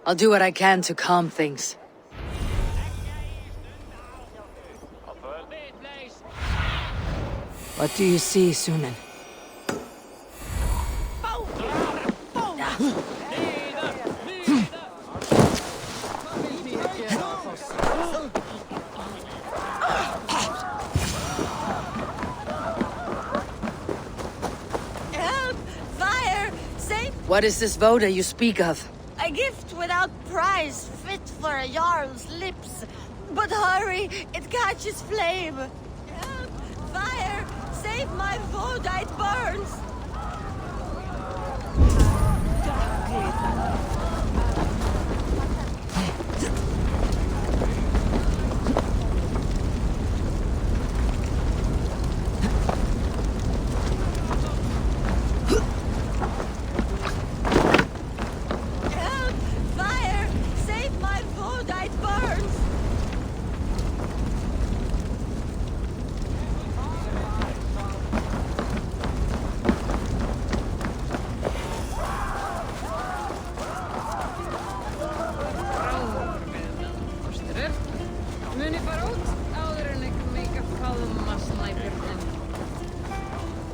I'll do what I can to calm things. What do you see, Sunan? Help! Fire! Save! What is this voda you speak of? A gift without price, fit for a Jarl's lips. But hurry, it catches flame. Help! Fire! Save my voda, it burns! Help! Fire! Save my voda, it burns!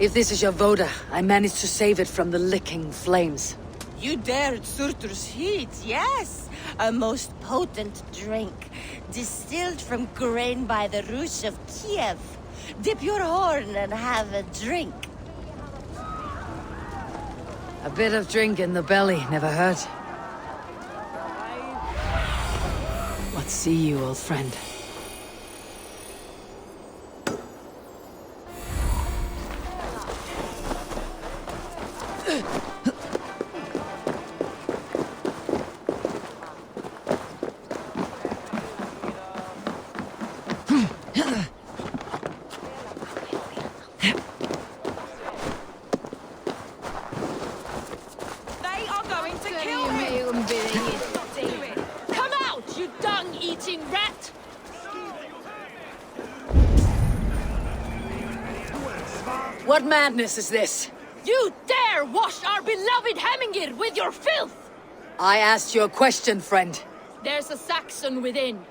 If this is your voda, I managed to save it from the licking flames. You dared Surtur's heat, yes! A most potent drink, distilled from grain by the roots of Kiev. Dip your horn and have a drink. A bit of drink in the belly never hurt. What see you, old friend? They are going to kill him! Come out, you dung-eating rat! What madness is this? You dare wash our beloved Hemmingir with your filth! I asked you a question, friend. There's a Saxon within.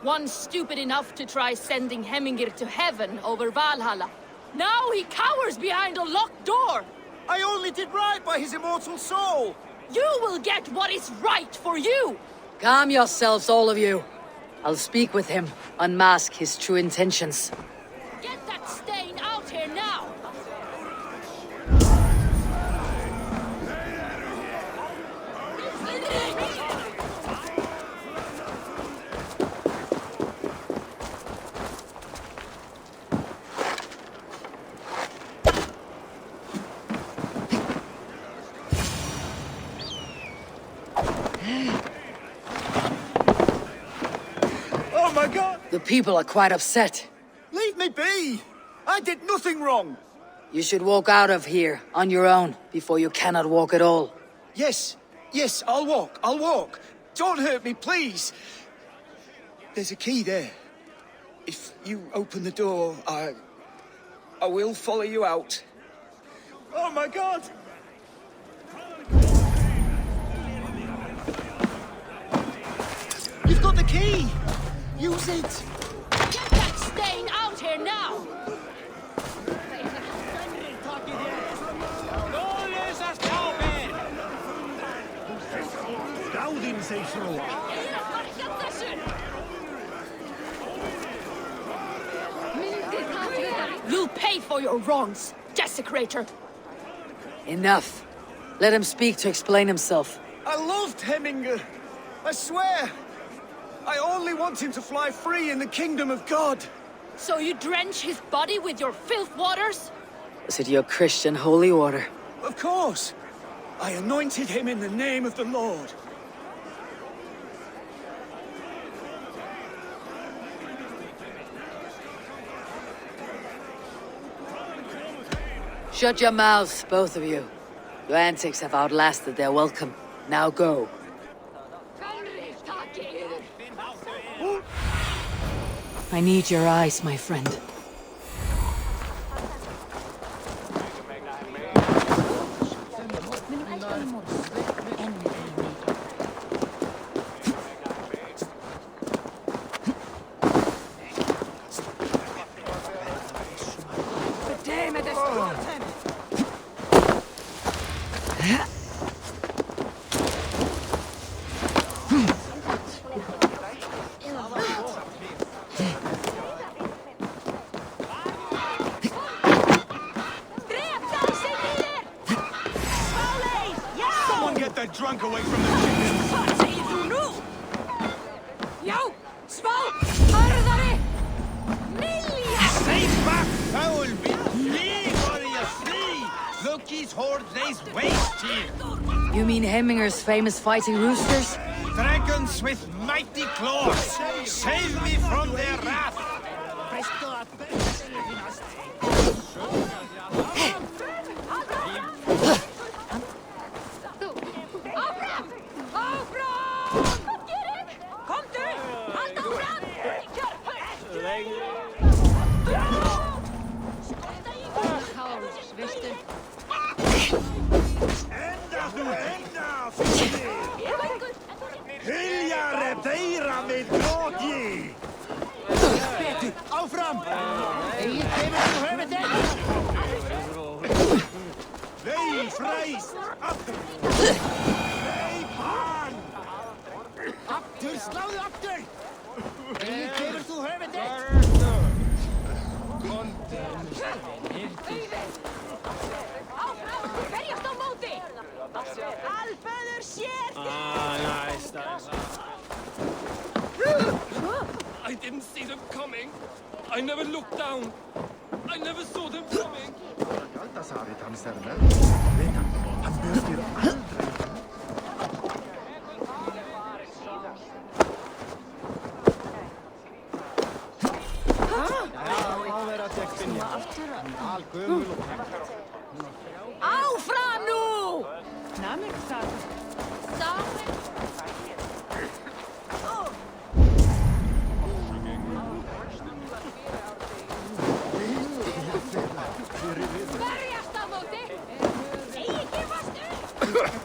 One stupid enough to try sending Hemmingir to heaven over Valhalla. Now he cowers behind a locked door! I only did right by his immortal soul! You will get what is right for you! Calm yourselves, all of you. I'll speak with him, unmask his true intentions. Get that stain out here now! Oh my god! The people are quite upset. Leave me be! I did nothing wrong! You should walk out of here on your own before you cannot walk at all. Yes, yes, I'll walk. Don't hurt me, please! There's a key there. If you open the door, I will follow you out. Oh my god! You've got the key! Use it! Get that stain out here now! You'll pay for your wrongs, desecrator! Enough. Let him speak to explain himself. I loved Hemminger. I swear. I only want him to fly free in the kingdom of God. So you drench his body with your filth waters? Was it your Christian holy water? Of course. I anointed him in the name of the Lord. Shut your mouths, both of you. Your antics have outlasted their welcome. Now go. I need your eyes, my friend. Someone get that drunk away from the chickens! Vad säger du nu? Jo, Sval! Hörðari! Milja! Stay back, foul bitch! Flee, warrior, flee! Loki's horde lays waste here! You mean Hemminger's famous fighting roosters? Dragons with mighty claws! Save me from their wrath! Hyljare deyra með gróki! Betur, áfram! Egið kemur þú höfðið! Vei, fræs! Aftur! Veip hann! Aftur, sláðu aftur! Egið kemur þú höfðið! Áfram! Berjast á móti! Alföður sér! Nice. I didn't see them coming. I never looked down. I never saw them coming. Áfram nú! Berjast á móti! Egið gefast upp!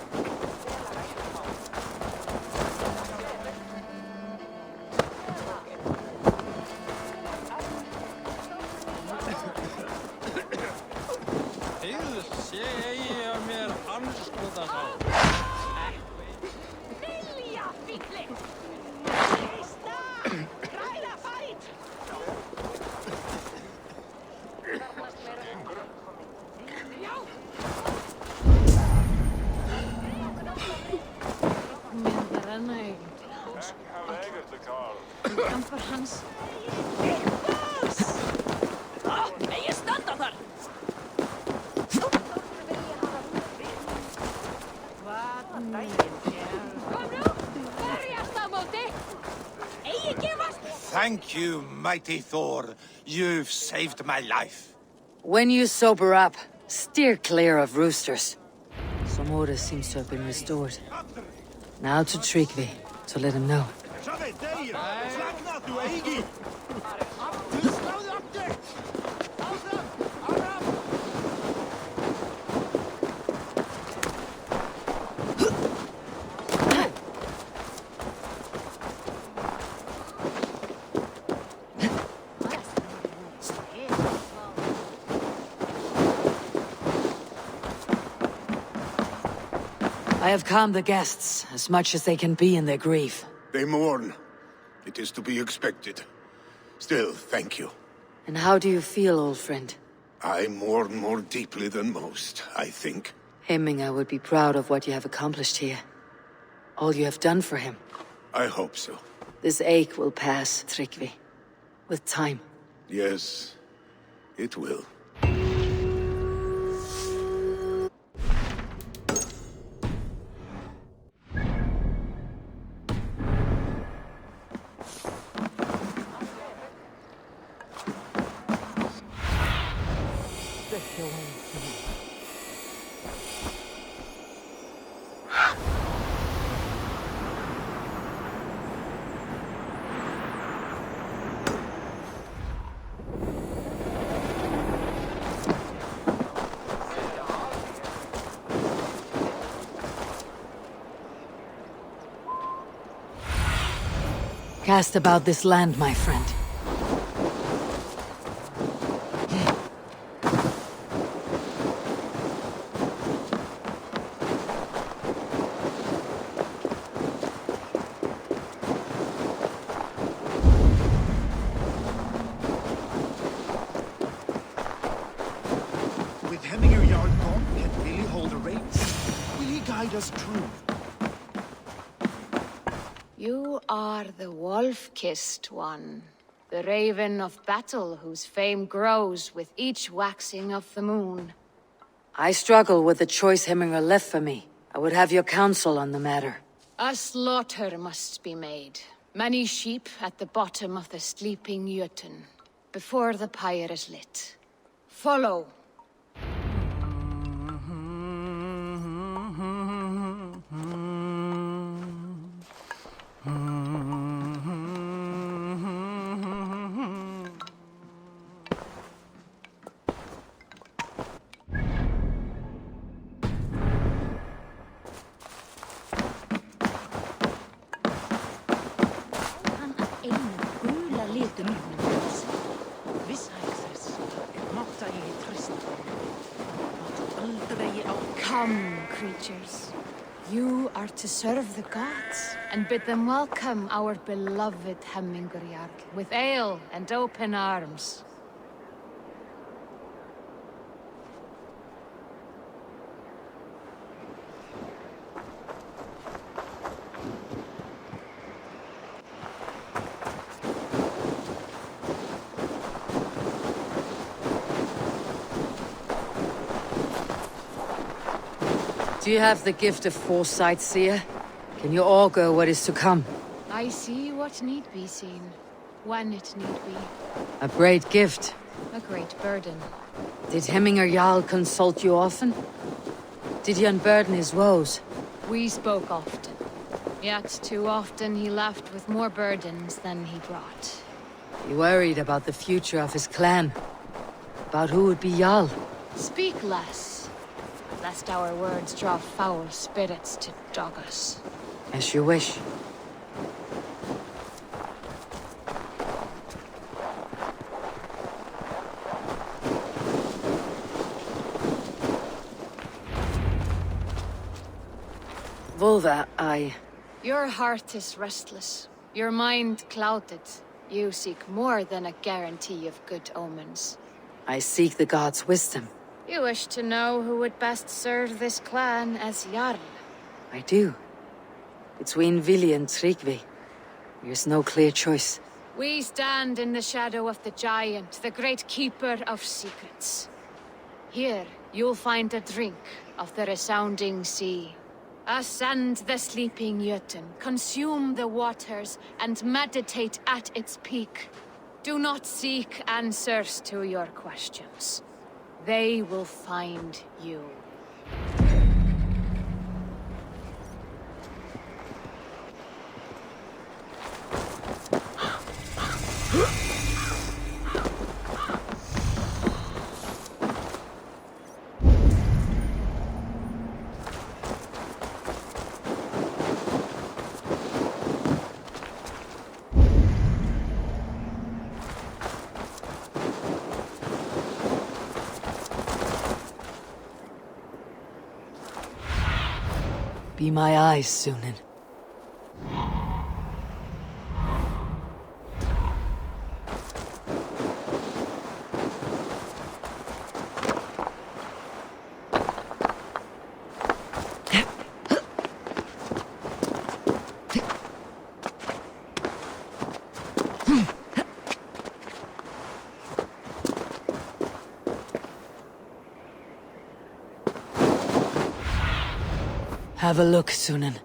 Milja, fíkli! Ræða fæt! Myndar renna eigin til hans. Kampar hans. Megið standa þar! Kom nú! Berjast á móti! Egið gefast! Thank you, mighty Thor. You've saved my life. When you sober up, steer clear of roosters. Some order seems to have been restored. Now to Tryggvi, to let him know. I have calmed the guests as much as they can be in their grief. They mourn. It is to be expected. Still, thank you. And how do you feel, old friend? I mourn more deeply than most, I think. Hemminger would be proud of what you have accomplished here. All you have done for him. I hope so. This ache will pass, Tryggvi. With time. Yes, it will. Stretch your wings to me. Cast about this land, my friend. With Hemminger Jarl gone, can Billy hold a reins? Will he guide us true? You are the wolf-kissed one. The raven of battle whose fame grows with each waxing of the moon. I struggle with the choice Hemminger left for me. I would have your counsel on the matter. A slaughter must be made. Many sheep at the bottom of the sleeping Jötun, before the pyre is lit. Follow. Come, creatures. You are to serve the gods, and bid them welcome our beloved Hemmingerjarl with ale and open arms. Do you have the gift of foresight, seer? Can you augur what is to come? I see what need be seen, when it need be. A great gift. A great burden. Did Hemminger Jarl consult you often? Did he unburden his woes? We spoke often. Yet too often he left with more burdens than he brought. He worried about the future of his clan. About who would be Jarl. Speak less, lest our words draw foul spirits to dog us. As you wish. Volva, Your heart is restless. Your mind clouded. You seek more than a guarantee of good omens. I seek the gods' wisdom. You wish to know who would best serve this clan as Jarl. I do. Between Vili and Tryggvi, there's no clear choice. We stand in the shadow of the giant, the great keeper of secrets. Here, you'll find a drink of the resounding sea. Ascend the sleeping Jötun, consume the waters, and meditate at its peak. Do not seek answers to your questions. They will find you. Be my eyes, Sunan. Have a look, Sunan.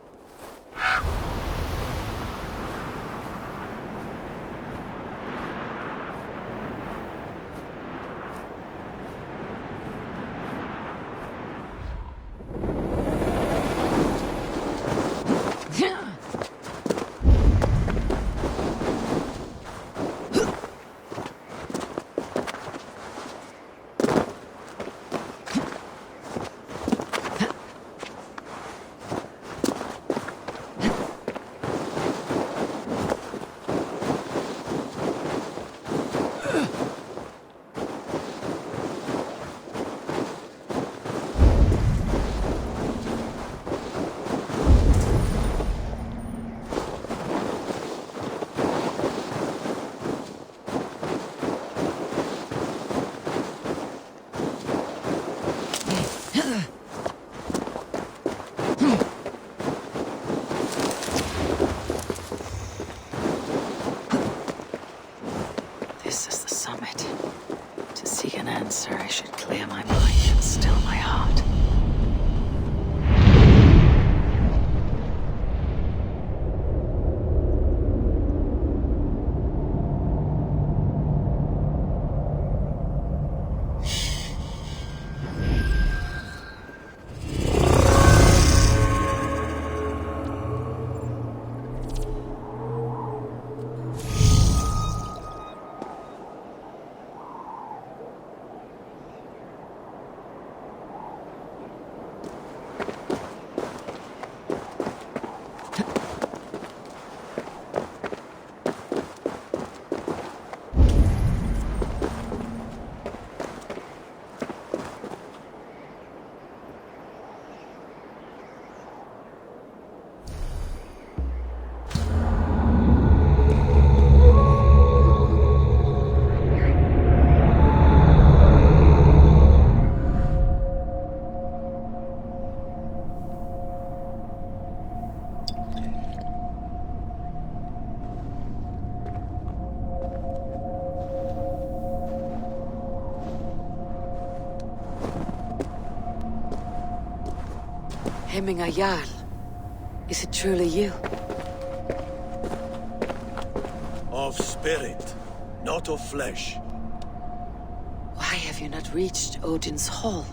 This is the summit. To seek an answer, I should clear my mind and still my heart. Hemminger Jarl. Is it truly you? Of spirit, not of flesh. Why have you not reached Odin's Hall?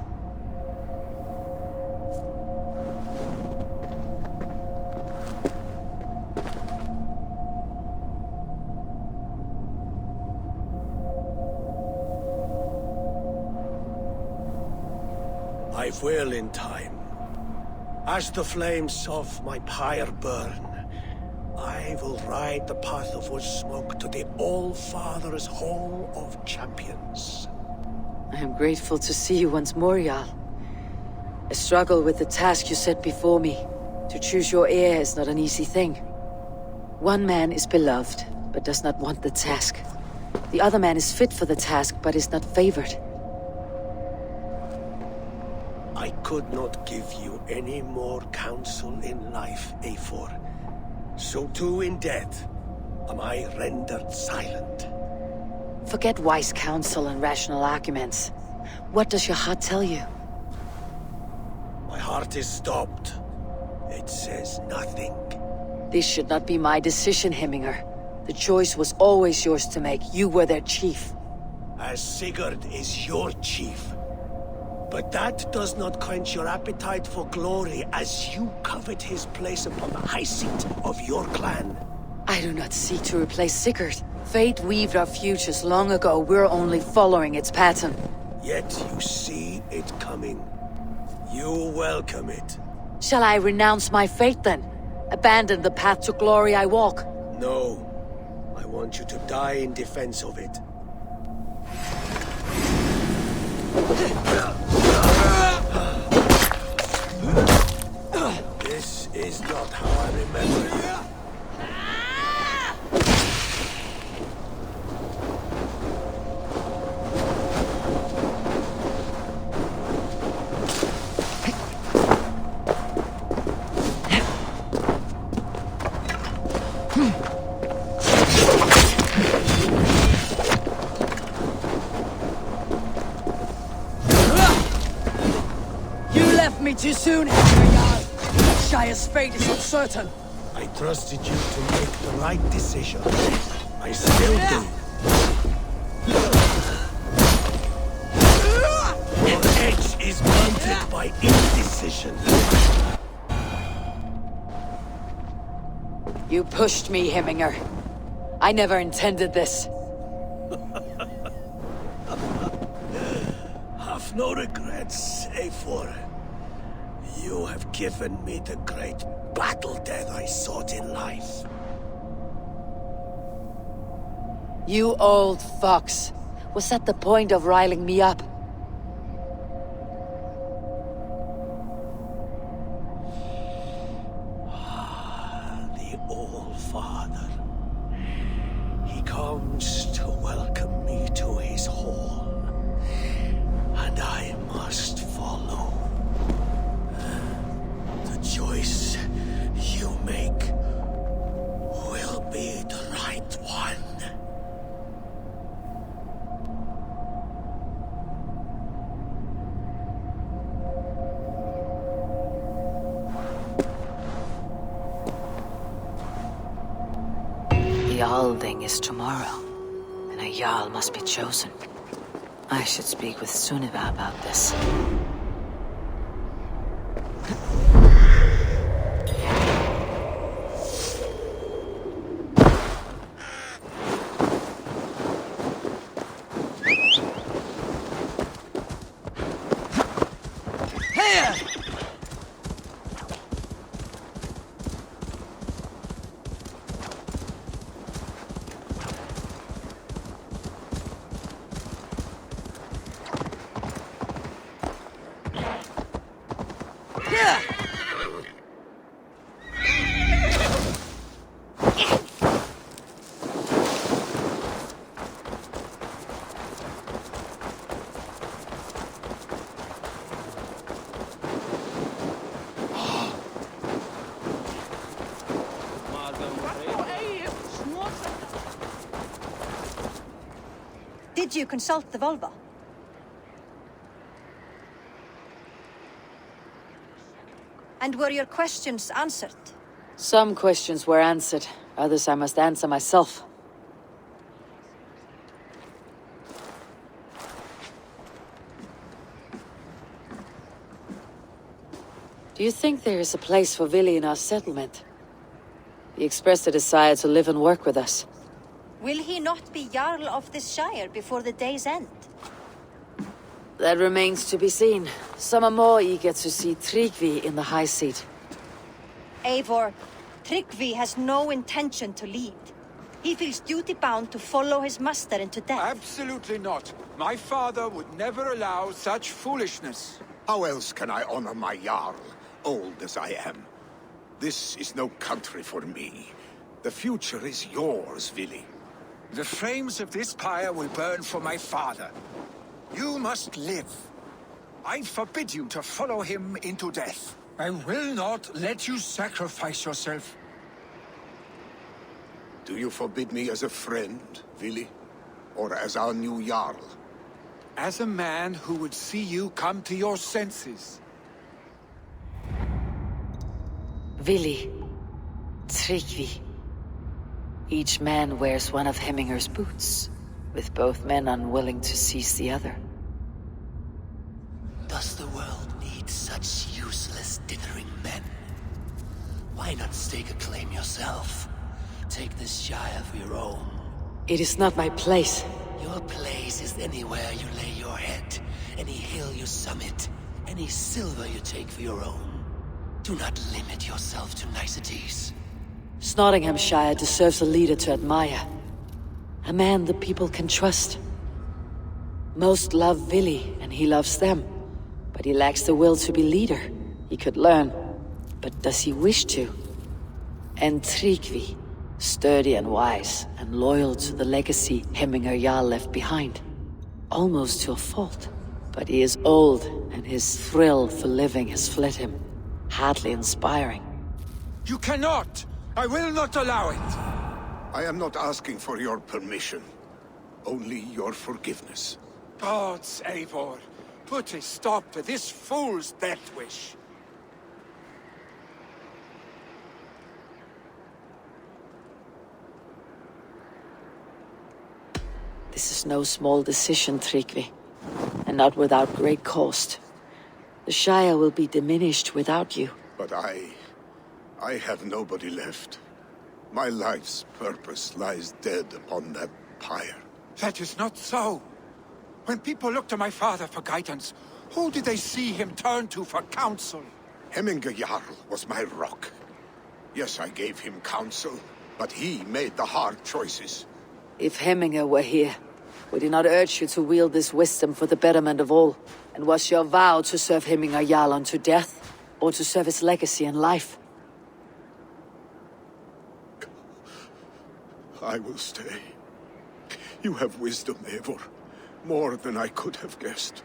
I will in time. As the flames of my pyre burn, I will ride the path of wood smoke to the All-Father's Hall of Champions. I am grateful to see you once more, Jarl. I struggle with the task you set before me. To choose your heir is not an easy thing. One man is beloved, but does not want the task. The other man is fit for the task, but is not favored. I could not give you any more counsel in life, Eivor. So too in death am I rendered silent. Forget wise counsel and rational arguments. What does your heart tell you? My heart is stopped. It says nothing. This should not be my decision, Hemminger. The choice was always yours to make. You were their chief. As Sigurd is your chief. But that does not quench your appetite for glory as you covet his place upon the high seat of your clan. I do not seek to replace Sigurd. Fate weaved our futures long ago. We're only following its pattern. Yet you see it coming. You welcome it. Shall I renounce my fate then? Abandon the path to glory I walk? No. I want you to die in defense of it. This is not how I remember you. Too soon, Eivor. Shire's fate is uncertain. I trusted you to make the right decision. I still do. Your edge is blunted by indecision. You pushed me, Hemminger. I never intended this. Have no regrets, Eivor. You have given me the great battle death I sought in life. You old fox. Was that the point of riling me up? The All-Father. He comes to welcome me to his hall. And I must follow. Choice you make will be the right one. Alding is tomorrow, and a Jarl must be chosen. I should speak with Sunniva about this. Did you consult the Volva? And were your questions answered? Some questions were answered, others I must answer myself. Do you think there is a place for Vili in our settlement? He expressed a desire to live and work with us. Will he not be Jarl of this Shire before the day's end? That remains to be seen. Some are more eager to see Tryggvi in the high seat. Eivor, Tryggvi has no intention to lead. He feels duty-bound to follow his master into death. Absolutely not. My father would never allow such foolishness. How else can I honor my Jarl, old as I am? This is no country for me. The future is yours, Vili. The flames of this pyre will burn for my father. You must live. I forbid you to follow him into death. I will not let you sacrifice yourself. Do you forbid me as a friend, Vili? Or as our new Jarl? As a man who would see you come to your senses. Vili, Tryggvi. Each man wears one of Hemminger's boots, with both men unwilling to seize the other. Does the world need such useless, dithering men? Why not stake a claim yourself? Take this Shire for your own. It is not my place. Your place is anywhere you lay your head, any hill you summit, any silver you take for your own. Do not limit yourself to niceties. Nottinghamshire deserves a leader to admire. A man the people can trust. Most love Vili, and he loves them. But he lacks the will to be leader. He could learn. But does he wish to? And Tryggvi, sturdy and wise, and loyal to the legacy Hemminger Jarl left behind. Almost to a fault. But he is old, and his thrill for living has fled him. Hardly inspiring. You cannot! I will not allow it! I am not asking for your permission. Only your forgiveness. Gods, Eivor, put a stop to this fool's death wish. This is no small decision, Tryggvi. And not without great cost. The Shire will be diminished without you. But I have nobody left. My life's purpose lies dead upon that pyre. That is not so. When people look to my father for guidance, who did they see him turn to for counsel? Hemminger Jarl was my rock. Yes, I gave him counsel, but he made the hard choices. If Hemminger were here, would he not urge you to wield this wisdom for the betterment of all? And was your vow to serve Hemminger Jarl unto death, or to serve his legacy in life? I will stay. You have wisdom, Eivor. More than I could have guessed.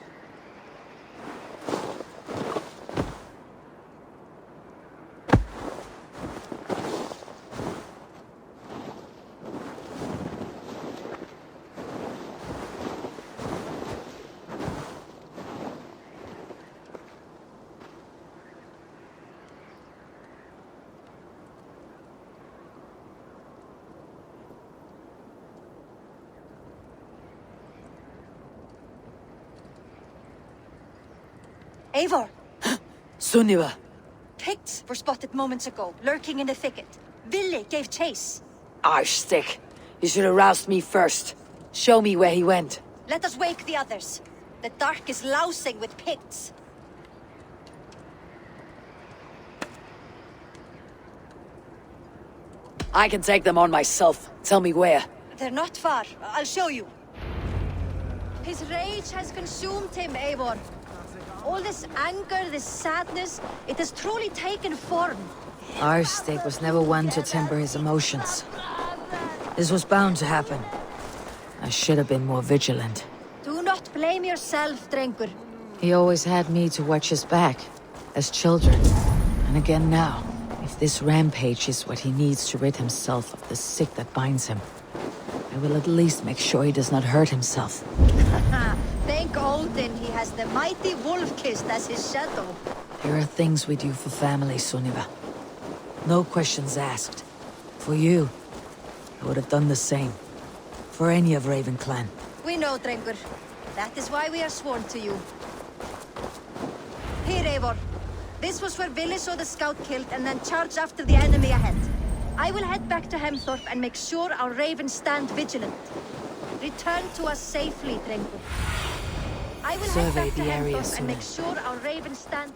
Eivor! Sunniva! Picts were spotted moments ago, lurking in the thicket. Vili gave chase. Arshstick. You should have roused me first. Show me where he went. Let us wake the others. The dark is lousing with Picts. I can take them on myself. Tell me where. They're not far. I'll show you. His rage has consumed him, Eivor. All this anger, this sadness, it has truly taken form. Arshstick was never one to temper his emotions. This was bound to happen. I should have been more vigilant. Do not blame yourself, Drengur. He always had me to watch his back, as children. And again now, if this rampage is what he needs to rid himself of the sick that binds him, I will at least make sure he does not hurt himself. Thank Odin he has the mighty Wolf-Kissed as his shadow. There are things we do for family, Sunniva. No questions asked. For you, I would have done the same. For any of Raven clan. We know, Drengur. That is why we are sworn to you. Here, Eivor. This was where Vili saw the scout killed and then charged after the enemy ahead. I will head back to Hemthorpe and make sure our ravens stand vigilant. Return to us safely, Drengur. I will head back to Hemthorpe and make sure our ravens stand...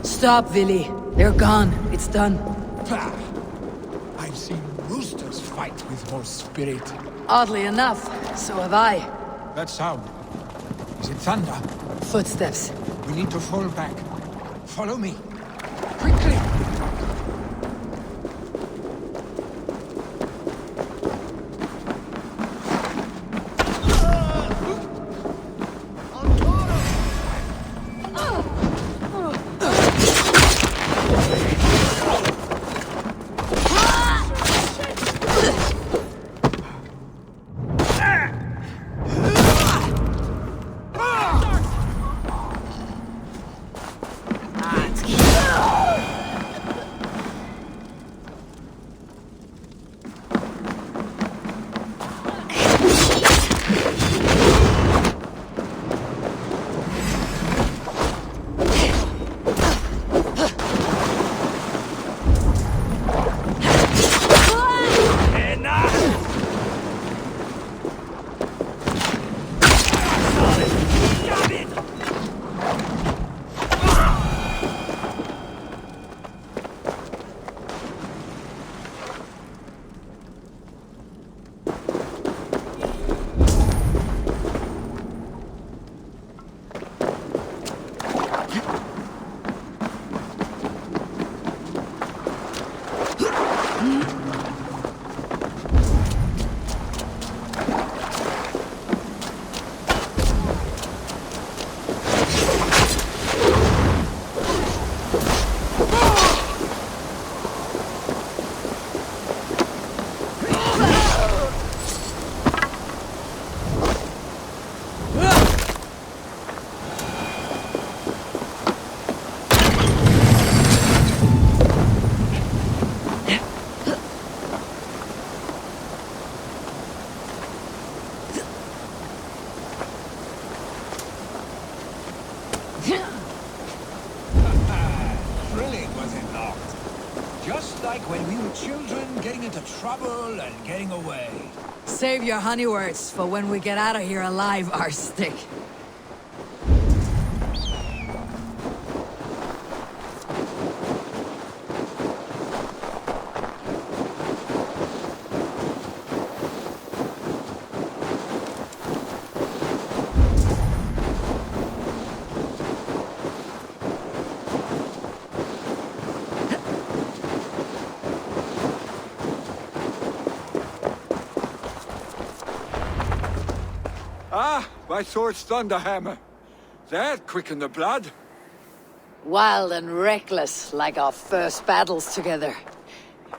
Stop, Vili. They're gone. It's done. Pah! I've seen roosters fight with more spirit. Oddly enough, so have I. That sound. Is it thunder? Footsteps. We need to fall back. Follow me. Quickly! children getting into trouble and getting away. Save your honey words for when we get out of here alive, Arstick. Ah, my sword's thunderhammer. That quickened the blood. Wild and reckless, like our first battles together.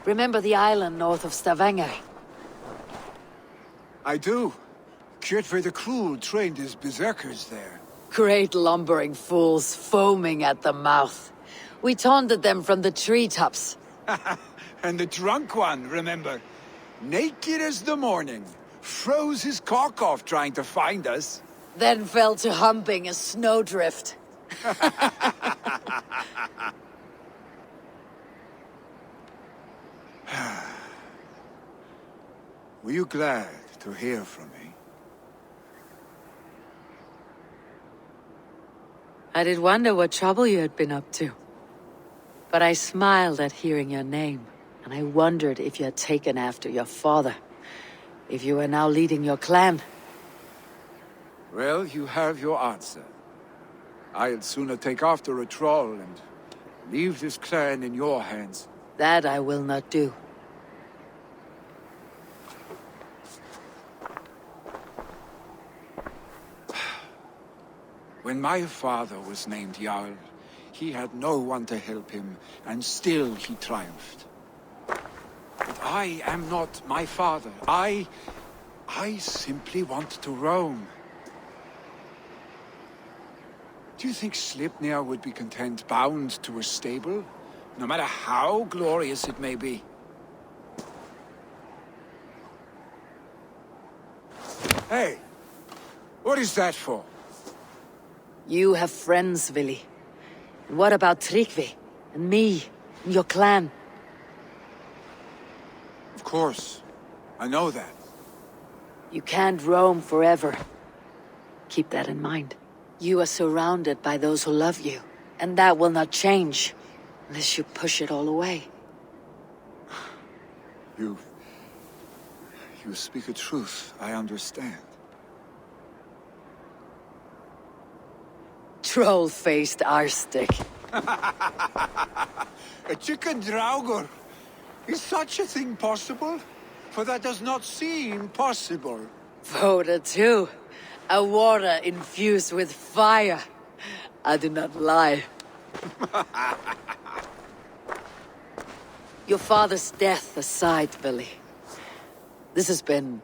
Remember the island north of Stavanger? I do. Kjotve the Cruel trained his berserkers there. Great lumbering fools, foaming at the mouth. We taunted them from the treetops. And the drunk one, remember? Naked as the morning. Froze his cock off trying to find us. Then fell to humping a snowdrift. Were you glad to hear from me? I did wonder what trouble you had been up to. But I smiled at hearing your name, and I wondered if you had taken after your father. If you were now leading your clan. Well, you have your answer. I'd sooner take after a troll and leave this clan in your hands. That I will not do. When my father was named Jarl, he had no one to help him, and still he triumphed. But I am not my father. I simply want to roam. Do you think Sleipnir would be content bound to a stable? No matter how glorious it may be? Hey! What is that for? You have friends, Vili. And what about Tryggvi? And me? And your clan? Of course. I know that. You can't roam forever. Keep that in mind. You are surrounded by those who love you. And that will not change. Unless you push it all away. You speak a truth. I understand. Troll-faced Arstick. A chicken draugur. Is such a thing possible? For that does not seem possible. Voda too. A water infused with fire. I do not lie. Your father's death aside, Billy. This has been...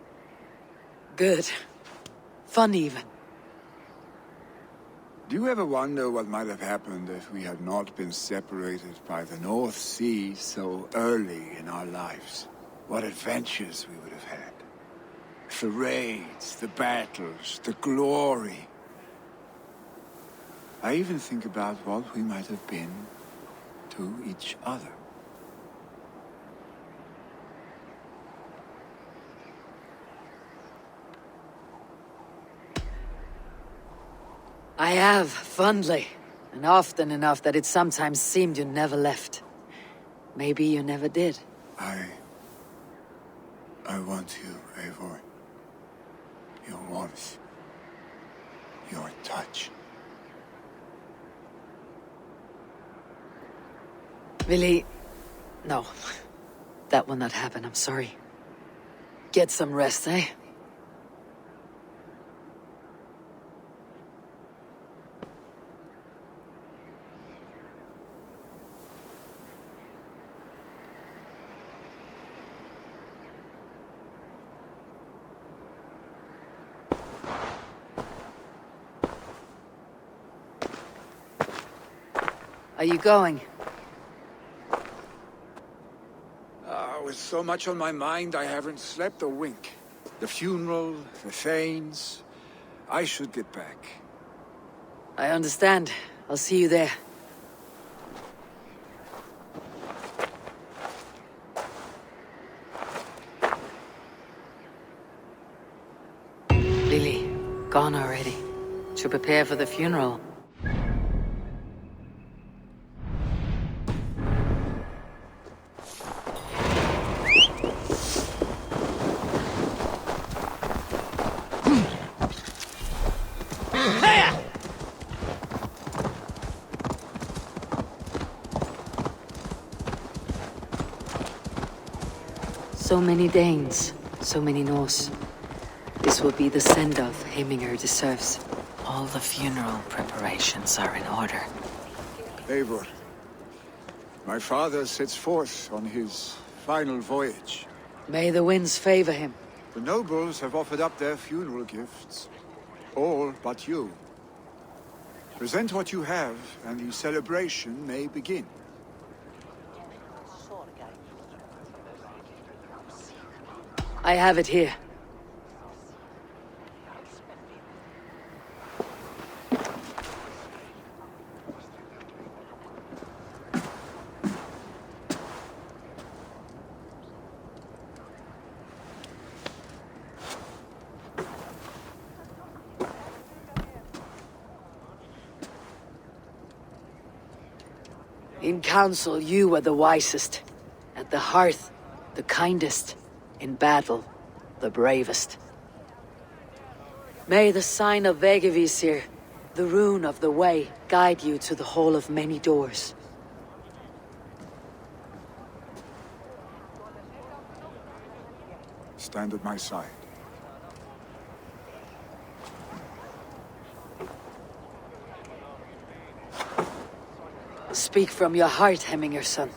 good. Fun even. Do you ever wonder what might have happened if we had not been separated by the North Sea so early in our lives? What adventures we would have had. The raids, the battles, the glory. I even think about what we might have been to each other. I have, fondly. And often enough that it sometimes seemed you never left. Maybe you never did. I want you, Eivor. Your warmth. Your touch. Vili... No. That will not happen, I'm sorry. Get some rest, eh? Are you going? With so much on my mind, I haven't slept a wink. The funeral, the Thanes... I should get back. I understand. I'll see you there. Billy, gone already. To prepare for the funeral. So many Danes, so many Norse. This will be the send-off Heminger deserves. All the funeral preparations are in order. Eivor, my father sets forth on his final voyage. May the winds favor him. The nobles have offered up their funeral gifts. All but you. Present what you have, and the celebration may begin. I have it here. In council, you were the wisest. At the hearth, the kindest. In battle, the bravest. May the sign of Vegevisir, the rune of the way, guide you to the hall of many doors. Stand at my side. Speak from your heart, Heminger, son.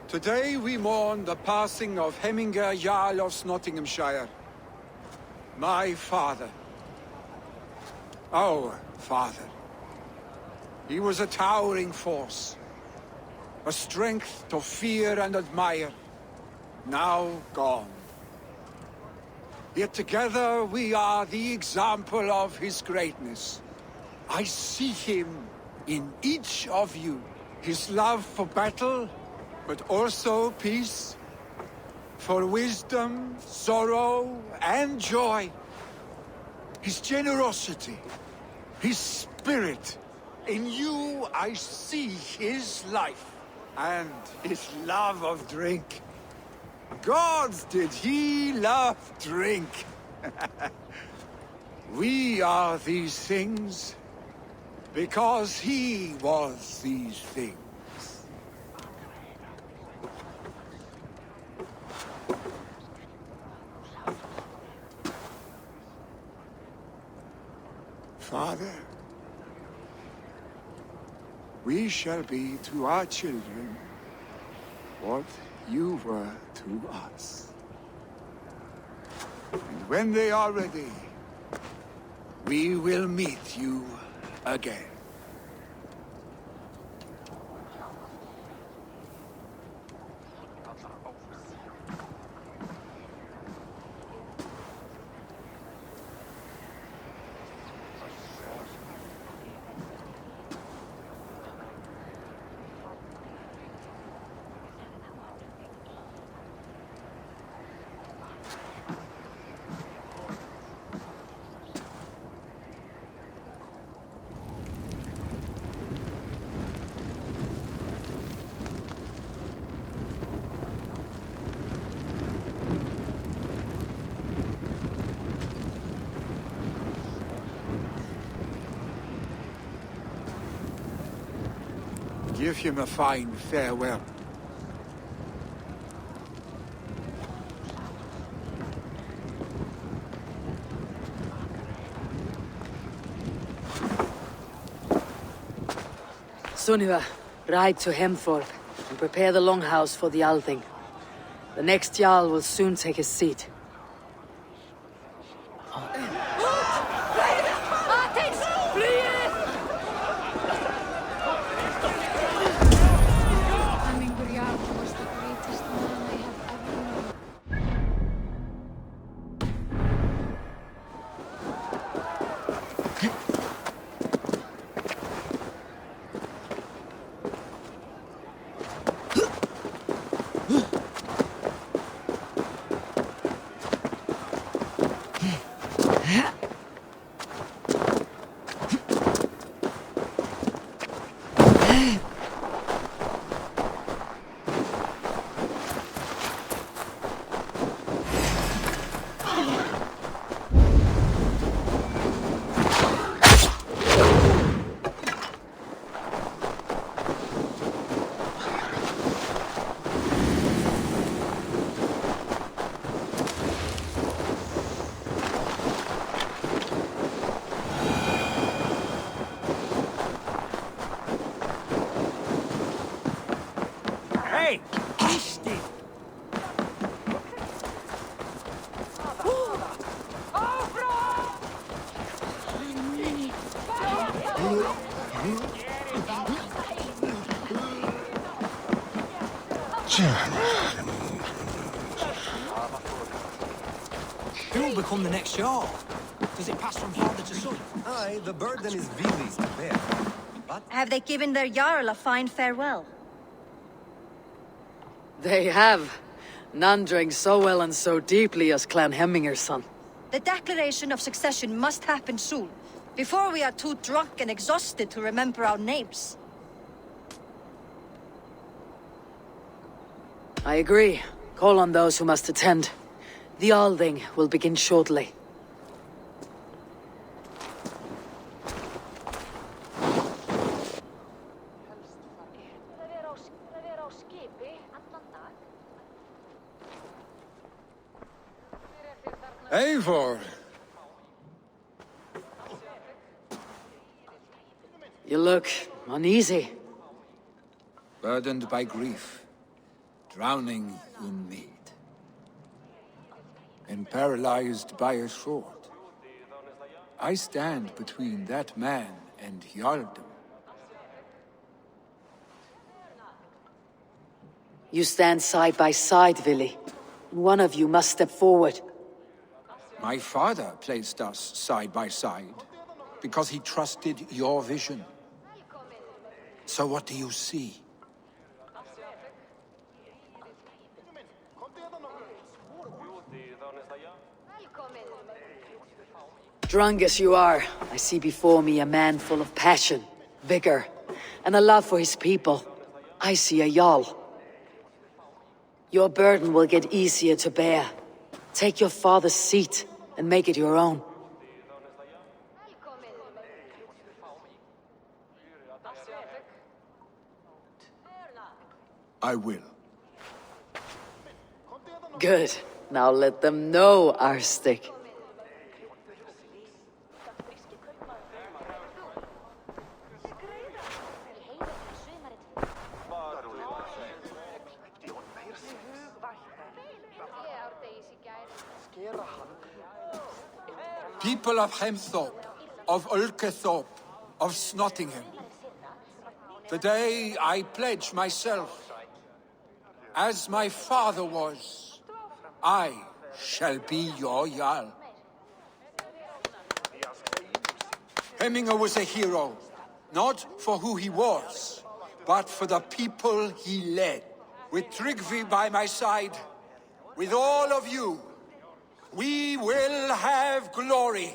Today we mourn the passing of Heminger Jarl of Nottinghamshire. My father. Our father. He was a towering force. A strength to fear and admire. Now gone. Yet together we are the example of his greatness. I see him in each of you. His love for battle, but also peace. For wisdom, sorrow, and joy. His generosity, his spirit. In you I see his life, and his love of drink. Gods, did he love drink! We are these things because he was these things. Father, we shall be to our children what you were to us. And when they are ready, we will meet you again. Give him a fine farewell. Sunniva, ride to Hemthorpe and prepare the longhouse for the Althing. The next Jarl will soon take his seat. Hemingr Jarl was the greatest man I have ever known. Hey! Easty! Who will become the next Jarl? Does it pass from father to son? Aye, the burden is Vili's to bear. But Have they given their Jarl a fine farewell? They have. None drank so well and so deeply as Clan Hemminger's son. The declaration of succession must happen soon, before we are too drunk and exhausted to remember our names. I agree. Call on those who must attend. The Alding will begin shortly. Eivor! You look uneasy. Burdened by grief, drowning in need, and paralyzed by a sword. I stand between that man and Jarldom. You stand side by side, Vili. One of you must step forward. My father placed us side by side because he trusted your vision. So what do you see? Drunk as you are, I see before me a man full of passion, vigor, and a love for his people. I see a Jarl. Your burden will get easier to bear. Take your father's seat and make it your own. I will. Good. Now let them know our stick. People of Hemthorpe, of Ulkethorpe, of Snottingham. Today I pledge myself. As my father was, I shall be your Jarl. Hemminger was a hero, not for who he was, but for the people he led. With Tryggvi by my side, with all of you, we will have glory.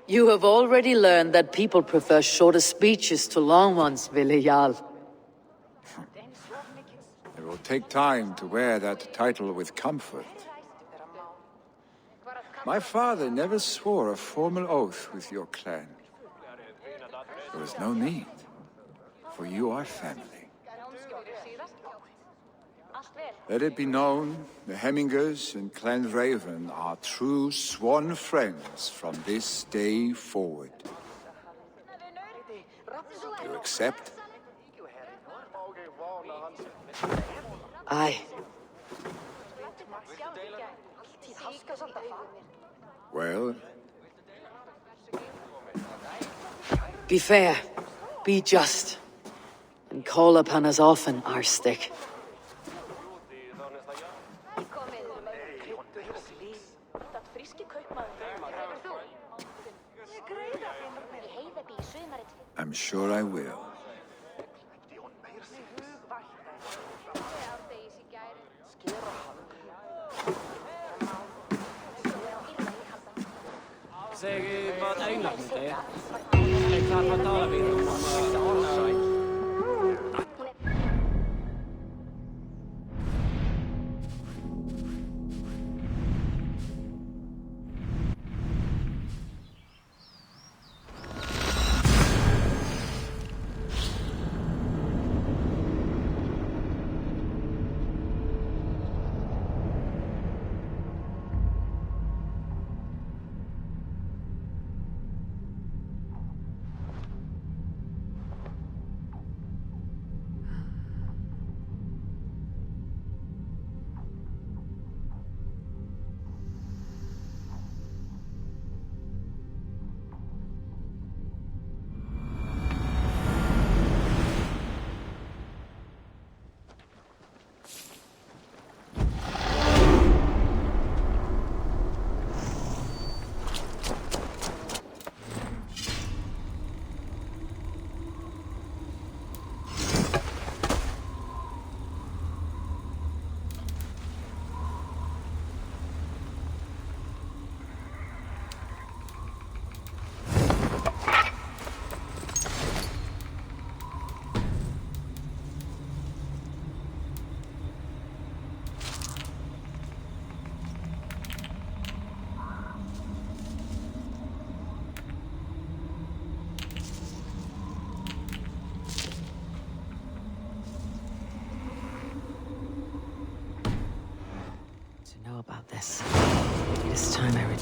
You have already learned that people prefer shorter speeches to long ones, Vili Jarl. It will take time to wear that title with comfort. My father never swore a formal oath with your clan. There was no need, for you are family. Let it be known, the Hemmingers and Clan Raven are true sworn friends from this day forward. You accept? Aye. Well? Be fair, be just, and call upon us often, our stick. I'm sure I will. Zeg wat eindelijk niet, hè? Ik ga het vertalen weer.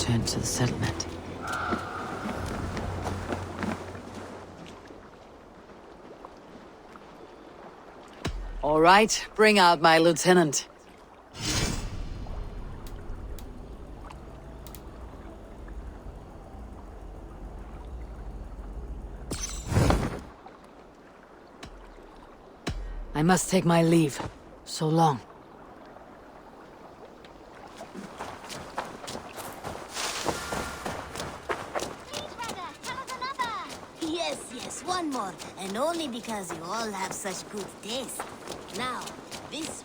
return to the settlement. All right, bring out my lieutenant. I must take my leave. So long. Yes, one more. And only because you all have such good taste. Now, this...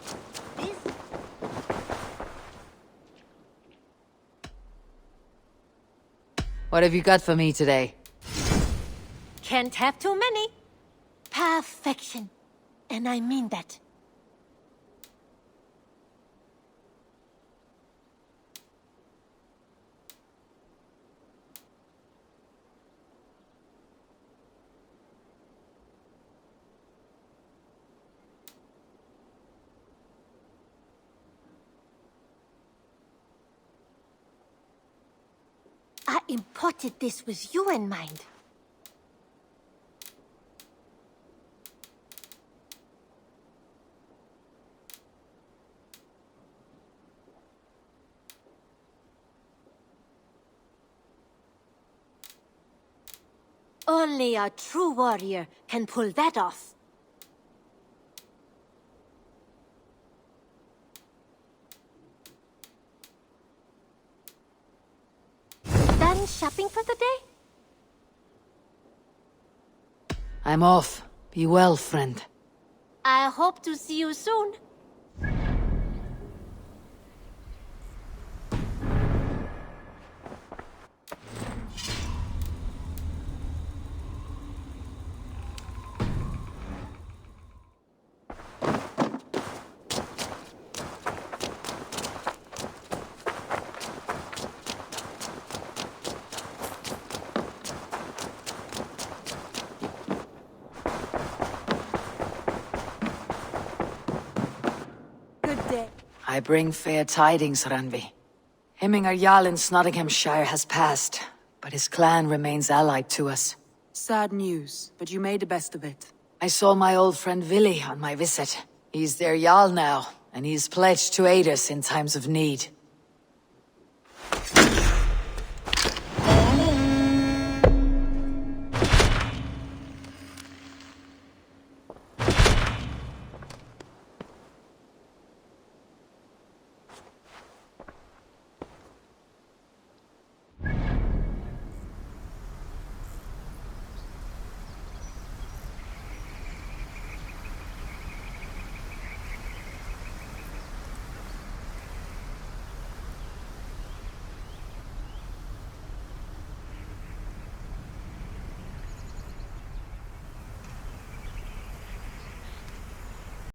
What have you got for me today? Can't have too many. Perfection. And I mean that. I imported this with you in mind. Only a true warrior can pull that off. Done shopping for the day? I'm off. Be well, friend. I hope to see you soon. I bring fair tidings, Randvi. Hemminger Jarl in Nottinghamshire has passed, but his clan remains allied to us. Sad news, but you made the best of it. I saw my old friend Vili on my visit. He's their Jarl now, and he's pledged to aid us in times of need.